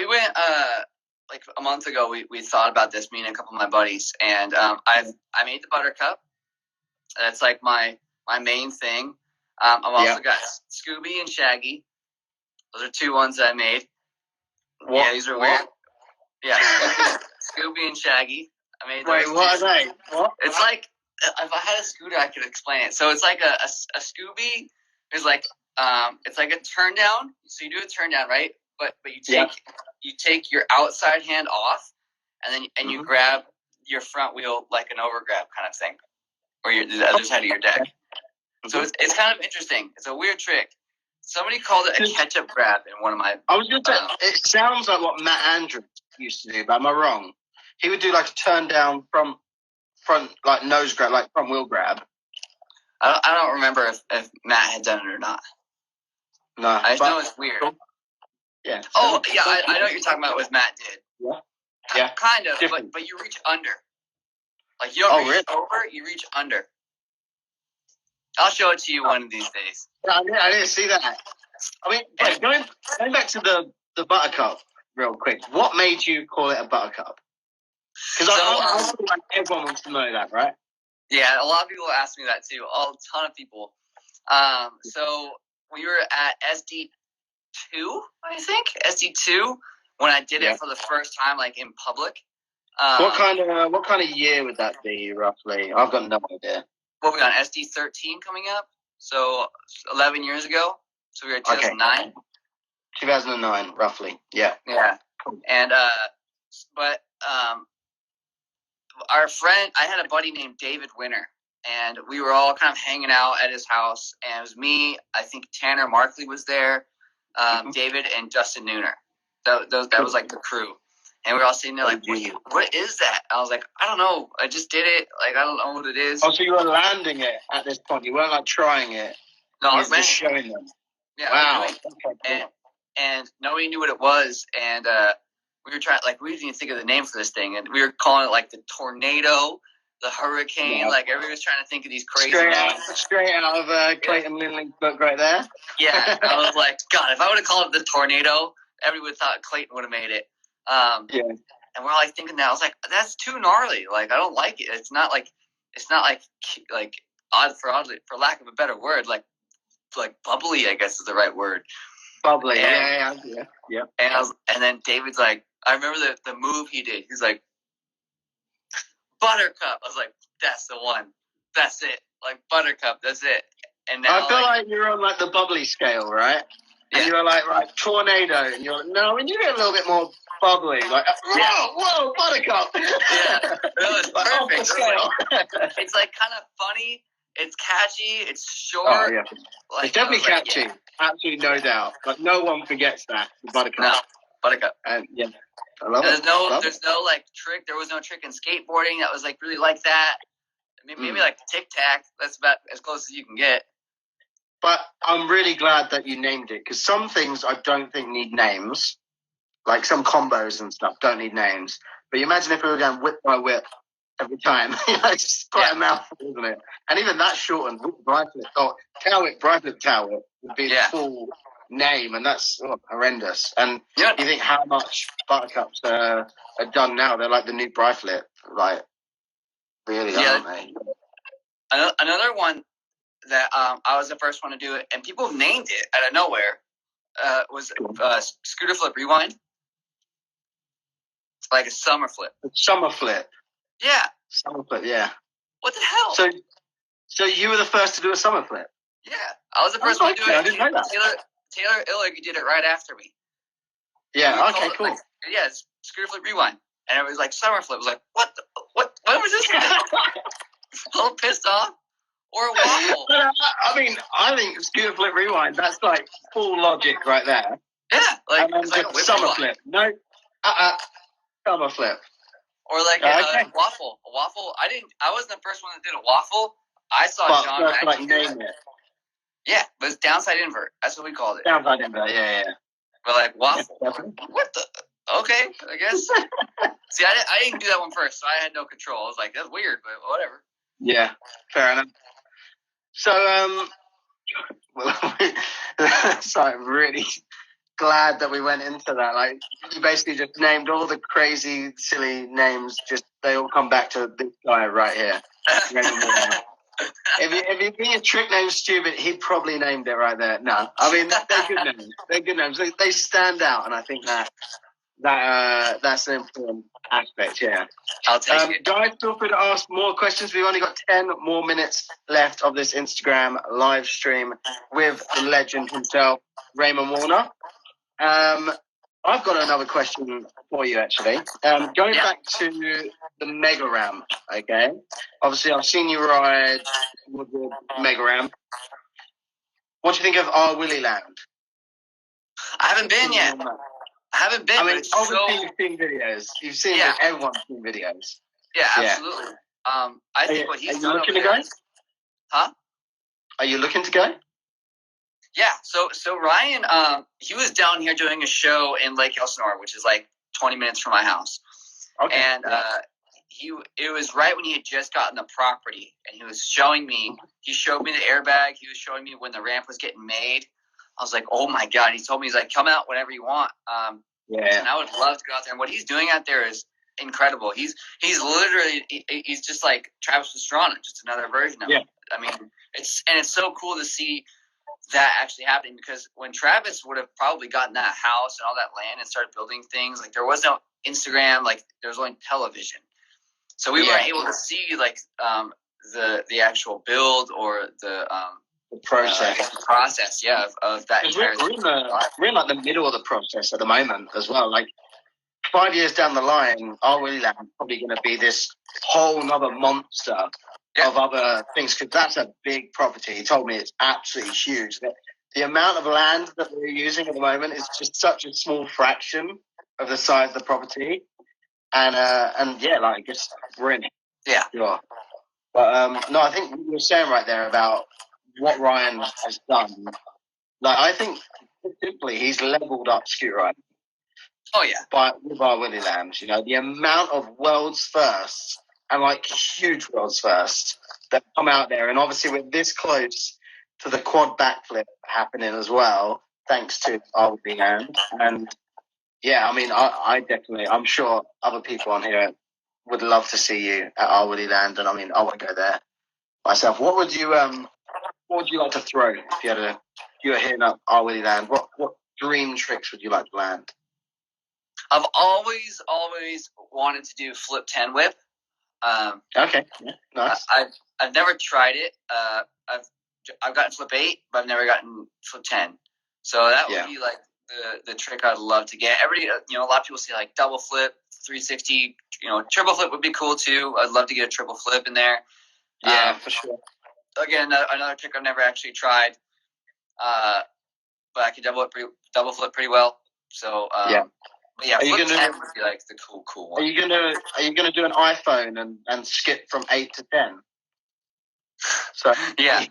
Speaker 2: like a month ago. We thought about this, me and a couple of my buddies, and I made the Buttercup. That's like my my main thing. I've also got Scooby and Shaggy. Those are 2 ones that I made.
Speaker 3: What?
Speaker 2: Yeah, these are weird. Yeah, Scooby and Shaggy. I made.
Speaker 3: Wait, what are they? What?
Speaker 2: It's like, if I had a scooter, I could explain it. So it's like a Scooby is like it's like a turn down. So you do a turn down, right? But you take your outside hand off, and then you grab your front wheel like an overgrab kind of thing, or the other side of your deck. So it's kind of interesting. It's a weird trick. Somebody called it a catch-up grab in one of my...
Speaker 3: I was going to say, it sounds like what Matt Andrews used to do, but am I wrong? He would do like a turn down front like nose grab, like front wheel grab.
Speaker 2: I don't remember if Matt had done it or not.
Speaker 3: No.
Speaker 2: I just know it's weird.
Speaker 3: Yeah.
Speaker 2: Oh, yeah, I know what you're talking about what Matt did.
Speaker 3: Yeah.
Speaker 2: Kind of, but you reach under. Like, you don't reach over, you reach under. I'll show it to you one of these days.
Speaker 3: I didn't see that. I mean, going back to the Buttercup real quick, what made you call it a Buttercup? Because I feel like everyone wants to know that, right?
Speaker 2: Yeah, a lot of people ask me that too. A ton of people. So we were at SD2, I think, SD2, when I did it for the first time, like in public.
Speaker 3: What kind of year would that be, roughly? I've got no idea.
Speaker 2: What we on SD13 coming up? So 11 years ago. So we were at 2009.
Speaker 3: Okay. 2009, roughly. Yeah.
Speaker 2: Yeah. And but our friend, I had a buddy named David Winter, and we were all kind of hanging out at his house. And it was me. I think Tanner Markley was there. David and Justin Nooner. That was like the crew. And we were all sitting there like, what is that? I was like, I don't know. I just did it. Like, I don't know what it is.
Speaker 3: Oh, so you were landing it at this point. You weren't like trying it.
Speaker 2: No, I
Speaker 3: was just showing them.
Speaker 2: Yeah.
Speaker 3: Wow.
Speaker 2: And nobody knew what it was. And we were trying, like, we didn't even think of the name for this thing. And we were calling it like the tornado, the hurricane. Yeah. Like, everybody was trying to think of these crazy names. Straight out of
Speaker 3: Clayton Lindley's book right there.
Speaker 2: Yeah. I was like, God, if I would have called it the tornado, everyone would have thought Clayton would have made it. And we're like thinking that. I was like, that's too gnarly. Like, I don't like it. It's not like odd for lack of a better word, like bubbly, I guess is the right word.
Speaker 3: Bubbly.
Speaker 2: And,
Speaker 3: yeah.
Speaker 2: And then David's like, I remember the move he did. He's like, Buttercup. I was like, that's the one. That's it. Like, Buttercup. That's it. And now
Speaker 3: I feel like you're on like the bubbly scale, right? And you were like, right, tornado. And you're like, no, we need it a little bit more bubbly. Like, whoa, Buttercup.
Speaker 2: Yeah, that was
Speaker 3: like,
Speaker 2: perfect. It's like kind of funny. It's catchy. It's short.
Speaker 3: Oh, yeah.
Speaker 2: Like,
Speaker 3: it's definitely catchy. Yeah. Absolutely no doubt. But no one forgets that, the Buttercup.
Speaker 2: No, Buttercup.
Speaker 3: And I love
Speaker 2: it. There's
Speaker 3: it.
Speaker 2: no like trick. There was no trick in skateboarding that was like really like that. Maybe like Tic Tac. That's about as close as you can get.
Speaker 3: But I'm really glad that you named it, because some things I don't think need names, like some combos and stuff don't need names. But you imagine if we were going whip by whip every time. It's quite a mouthful, isn't it? And even that shortened, whip Brightlet, Cowwick Brightlet Cowwick would be the full name, and that's horrendous. And you think how much Buttercups are done now? They're like the new Brightlet, like, really, aren't they?
Speaker 2: Another one that I was the first one to do it, and people named it out of nowhere, was Scooter Flip Rewind. It's like a summer flip.
Speaker 3: Summer flip.
Speaker 2: Yeah.
Speaker 3: Summer flip, yeah.
Speaker 2: What the hell?
Speaker 3: So you were the first to do a summer flip?
Speaker 2: Yeah. I was the first one to do it.
Speaker 3: I didn't know that.
Speaker 2: Taylor Illig did it right after me.
Speaker 3: Yeah, okay, cool.
Speaker 2: Like, it's Scooter Flip Rewind. And it was like summer flip. It was like, what? When was this? A little pissed off. Or a waffle.
Speaker 3: I think Scooter Flip Rewind, that's like full logic right there.
Speaker 2: Yeah, like,
Speaker 3: it's like a summer flip. No, summer flip.
Speaker 2: Or like a waffle. A waffle. I wasn't the first one that did a waffle. I saw John Mackey.
Speaker 3: Like name it.
Speaker 2: Yeah, but it's downside invert. That's what we called it.
Speaker 3: Downside invert, yeah.
Speaker 2: But like waffle. What the? Okay, I guess. See, I didn't do that one first, so I had no control. I was like, that's weird, but whatever.
Speaker 3: Yeah, fair enough. So, so I'm really glad that we went into that. Like, you basically just named all the crazy, silly names. Just they all come back to this guy right here. If you think a trick name's stupid, he probably named it right there. No, I mean they're good names. They're good names. They stand out, and I think that's an important aspect. Yeah.
Speaker 2: I'll take it.
Speaker 3: Guys, feel free to ask more questions. We've only got 10 more minutes left of this Instagram live stream with the legend himself, Raymond Warner. I've got another question for you, actually. Going back to the Mega Ram, okay? Obviously, I've seen you ride Woodward Mega Ram. What do you think of our Willy Land?
Speaker 2: I haven't been yet.
Speaker 3: I mean, obviously you've seen videos. You've seen everyone's seen videos.
Speaker 2: Yeah, absolutely. I think what he's done over there. Huh?
Speaker 3: Are you looking to go?
Speaker 2: Yeah. So Ryan, he was down here doing a show in Lake Elsinore, which is like 20 minutes from my house. Okay. And it was right when he had just gotten the property, and he was showing me. He showed me the airbag. He was showing me when the ramp was getting made. I was like, oh my God. He told me, he's like, come out whenever you want. And I would love to go out there. And what he's doing out there is incredible. He's literally, he's just like Travis Pastrana, just another version of him. I mean, it's so cool to see that actually happening, because when Travis would have probably gotten that house and all that land and started building things, like there was no Instagram, like there was only television. So we weren't able to see like the actual build or the process of that entire
Speaker 3: we're in like the middle of the process at the moment as well. Like 5 years down the line, our Willy Land is probably going to be this whole nother monster of other things, because that's a big property. He told me it's absolutely huge. The amount of land that we're using at the moment is just such a small fraction of the size of the property, and like just we're in it.
Speaker 2: Yeah.
Speaker 3: Sure. But no, I think what you were saying right there about what Ryan has done. Like, I think simply he's leveled up scooter riding.
Speaker 2: Oh yeah.
Speaker 3: With our Willy Lands, you know, the amount of world's firsts and like huge world's firsts that come out there, and obviously we're this close to the quad backflip happening as well, thanks to our Willy Land. And yeah, I mean, I definitely, I'm sure other people on here would love to see you at our Willy Land, and I mean, I want to go there myself. What would you like to throw if you were hitting up our Willy Land? What dream tricks would you like to land?
Speaker 2: I've always wanted to do flip 10 whip.
Speaker 3: Okay, yeah, nice.
Speaker 2: I've never tried it. I've gotten flip 8, but I've never gotten flip 10. So that would be like the trick I'd love to get. Everybody, a lot of people say like double flip, 360. Triple flip would be cool too. I'd love to get a triple flip in there.
Speaker 3: Yeah, for sure.
Speaker 2: Again, another trick I've never actually tried, but I can double flip pretty well. So But yeah, flip 10 would be like the cool one.
Speaker 3: Are you gonna do an iPhone and skip from 8 to 10? So
Speaker 2: yeah,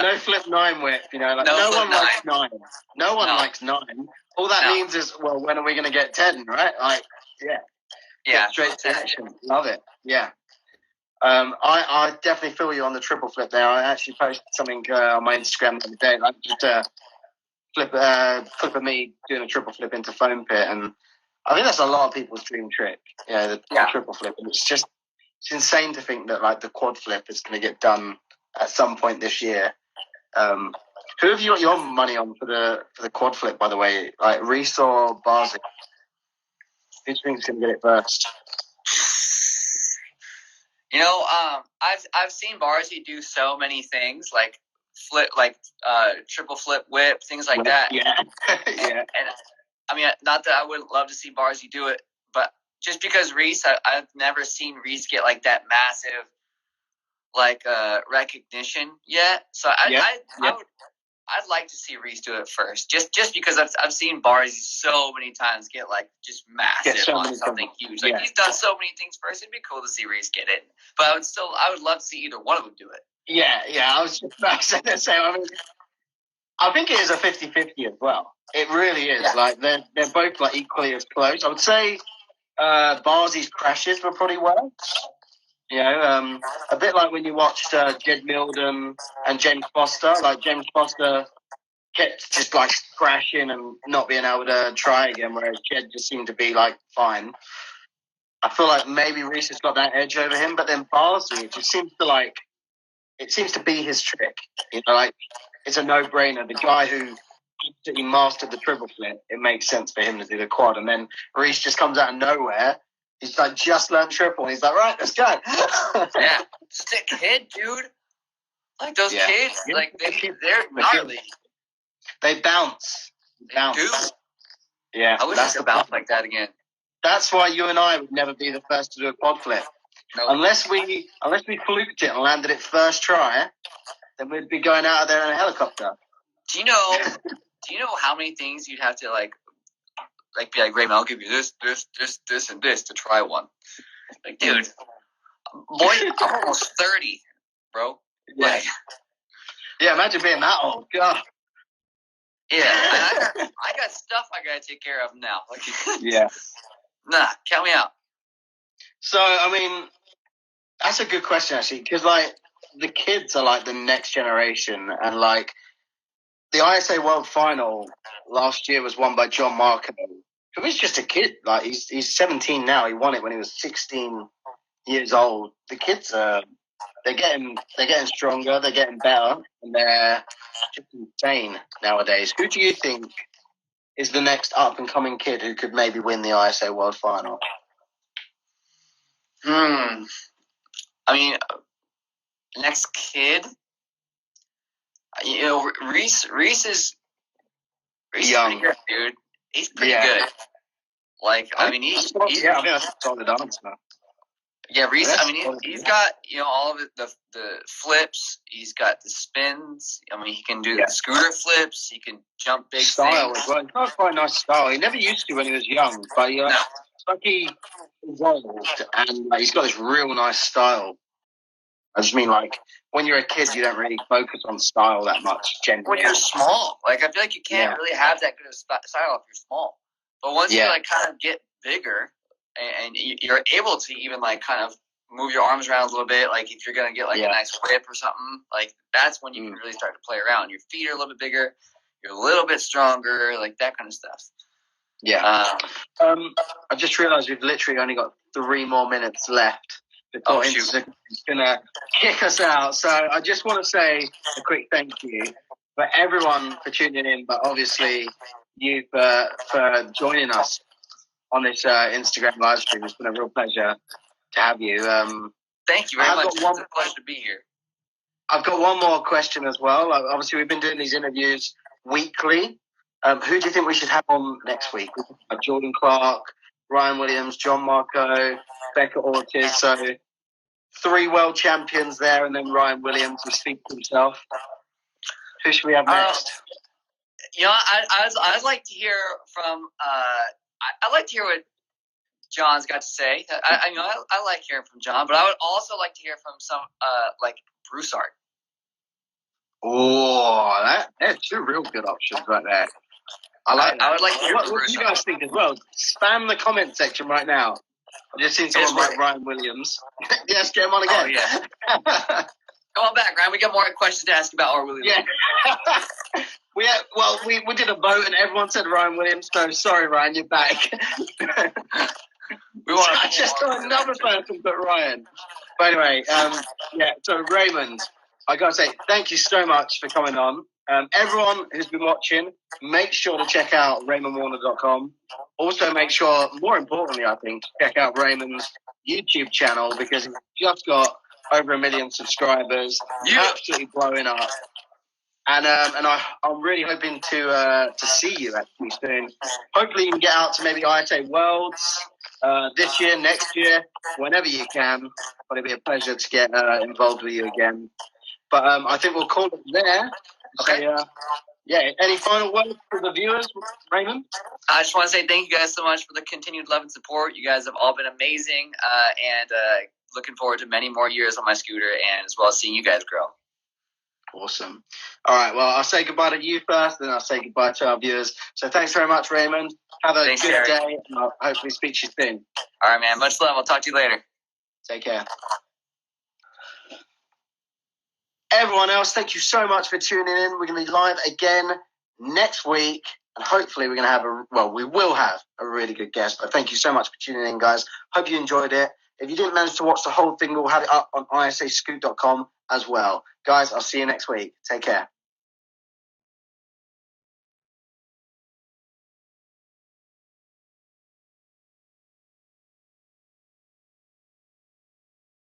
Speaker 3: no flip 9 whip. Like no one likes 9. No one likes 9. All that means is, well, when are we gonna get 10? Right? Like
Speaker 2: yeah,
Speaker 3: straight to action. Love it. Yeah. I definitely feel you on the triple flip there. I actually posted something on my Instagram the other day, like just a clip of me doing a triple flip into foam pit, and I think that's a lot of people's dream trick. The triple flip, and it's insane to think that like the quad flip is going to get done at some point this year. Who have you got your money on for the quad flip, by the way? Like Reese or Barzi? Who do you think is going to get it first?
Speaker 2: I've seen Barzi do so many things, like flip, like triple flip whip, things like that.
Speaker 3: Yeah, yeah.
Speaker 2: And I mean, not that I would love to see Barzi do it, but just because Reese, I've never seen Reese get like that massive, like recognition yet. So I'd like to see Reese do it first, just because I've seen Barzi so many times get like just massive on something huge. Like he's done so many things first. It'd be cool to see Reese get it, but I would love to see either one of them do it.
Speaker 3: Yeah. I was just about to say the same. I mean, I think it is a 50-50 as well. It really is. Yeah. Like they're both like equally as close. I would say Barzi's crashes were probably worse. A bit like when you watched Jed Milden and James Foster. Like James Foster kept just like crashing and not being able to try again, whereas Jed just seemed to be like fine. I feel like maybe Reese has got that edge over him, but then Barzi, it just seems to like it seems to be his trick. You know, like it's a no-brainer. The guy who absolutely mastered the triple flip, it makes sense for him to do the quad. And then Reese just comes out of nowhere. He's like just learned triple. And he's like, right, let's go.
Speaker 2: Yeah, just a kid, dude. Like those kids, like they're gnarly.
Speaker 3: They bounce.
Speaker 2: Dude.
Speaker 3: Yeah,
Speaker 2: I wish I could bounce like that again.
Speaker 3: That's why you and I would never be the first to do a quad flip.
Speaker 2: Nope.
Speaker 3: Unless we fluked it and landed it first try, then we'd be going out of there in a helicopter.
Speaker 2: Do you know how many things you'd have to like be like, Raymond, I'll give you this, and this to try one. Like, dude, boy, I'm almost 30, bro.
Speaker 3: Yeah.
Speaker 2: Like,
Speaker 3: yeah, imagine being that old. God.
Speaker 2: Yeah, I got stuff I gotta take care of now. Like,
Speaker 3: yeah.
Speaker 2: Nah, count me out.
Speaker 3: So, I mean, that's a good question, actually, because, like, the kids are, like, the next generation, and, like, the ISA World Final last year was won by John Marco, who is just a kid. Like, he's 17 now. He won it when he was 16 years old. The kids are... They're getting stronger, they're getting better, and they're just insane nowadays. Who do you think is the next up-and-coming kid who could maybe win the ISA World Final?
Speaker 2: I mean, next kid, you know, Reese is
Speaker 3: young,
Speaker 2: pretty good, dude. He's pretty good. Like, I mean, he's
Speaker 3: I think that's a solid answer.
Speaker 2: Yeah, Reese. I mean, he's got all of the flips. He's got the spins. I mean, he can do the scooter flips. He can jump big
Speaker 3: style
Speaker 2: things.
Speaker 3: As well. He's got quite a nice style. He never used to when he was young, but it's like he evolved, and he's got this real nice style. I just mean, like, when you're a kid, you don't really focus on style that much. Generally,
Speaker 2: when you're small, like, I feel like you can't really have that good of style if you're small. But once you like kind of get bigger. And you're able to even like kind of move your arms around a little bit. Like if you're gonna get like a nice whip or something, like that's when you can really start to play around. Your feet are a little bit bigger, you're a little bit stronger, like that kind of stuff. Yeah.
Speaker 3: I just realised we've literally only got 3 more minutes left before Instagram's gonna kick us out. So I just want to say a quick thank you for everyone for tuning in, but obviously you for joining us on this Instagram live stream. It's been a real pleasure to have you.
Speaker 2: Thank you very much. It's a pleasure to be here.
Speaker 3: I've got one more question as well. Obviously, we've been doing these interviews weekly. Who do you think we should have on next week? Jordan Clark, Ryan Williams, John Marco, Becca Ortiz. So 3 world champions there, and then Ryan Williams who speaks for himself. Who should we have next?
Speaker 2: I'd like to hear from... I'd like to hear what John's got to say. I like hearing from John, but I would also like to hear from some like Broussard.
Speaker 3: Oh, that's 2 real good options right there. I
Speaker 2: would like to hear from
Speaker 3: What do you guys think as well? Spam the comment section right now. I've just seen someone write Ryan Williams. Yes, get him on again.
Speaker 2: Oh, yeah. Come on back, Ryan. We got more questions to ask about R. Williams.
Speaker 3: Yeah. We did a vote and everyone said Ryan Williams, so sorry, Ryan, you're back. I just got another person but Ryan. But anyway, so Raymond, I got to say thank you so much for coming on. Everyone who's been watching, make sure to check out RaymondWarner.com. Also make sure, more importantly, I think, check out Raymond's YouTube channel because he's just got over 1 million subscribers, absolutely blowing up. And I'm really hoping to see you actually soon. Hopefully you can get out to maybe ISA Worlds this year, next year, whenever you can. But it'd be a pleasure to get involved with you again. But I think we'll call it there.
Speaker 2: Okay.
Speaker 3: So, any final words for the viewers, Raymond?
Speaker 2: I just want to say thank you guys so much for the continued love and support. You guys have all been amazing, and looking forward to many more years on my scooter, and as well as seeing you guys grow.
Speaker 3: Awesome. All right, well, I'll say goodbye to you first, then I'll say goodbye to our viewers. So thanks very much, Raymond. Have a good day, and I'll hopefully speak to you soon.
Speaker 2: All right, man. Much love. I'll talk to you later.
Speaker 3: Take care. Everyone else, thank you so much for tuning in. We're going to be live again next week, and hopefully we're going to have we will have a really good guest. But thank you so much for tuning in, guys. Hope you enjoyed it. If you didn't manage to watch the whole thing, we'll have it up on isascoop.com as well. Guys, I'll see you next week. Take care.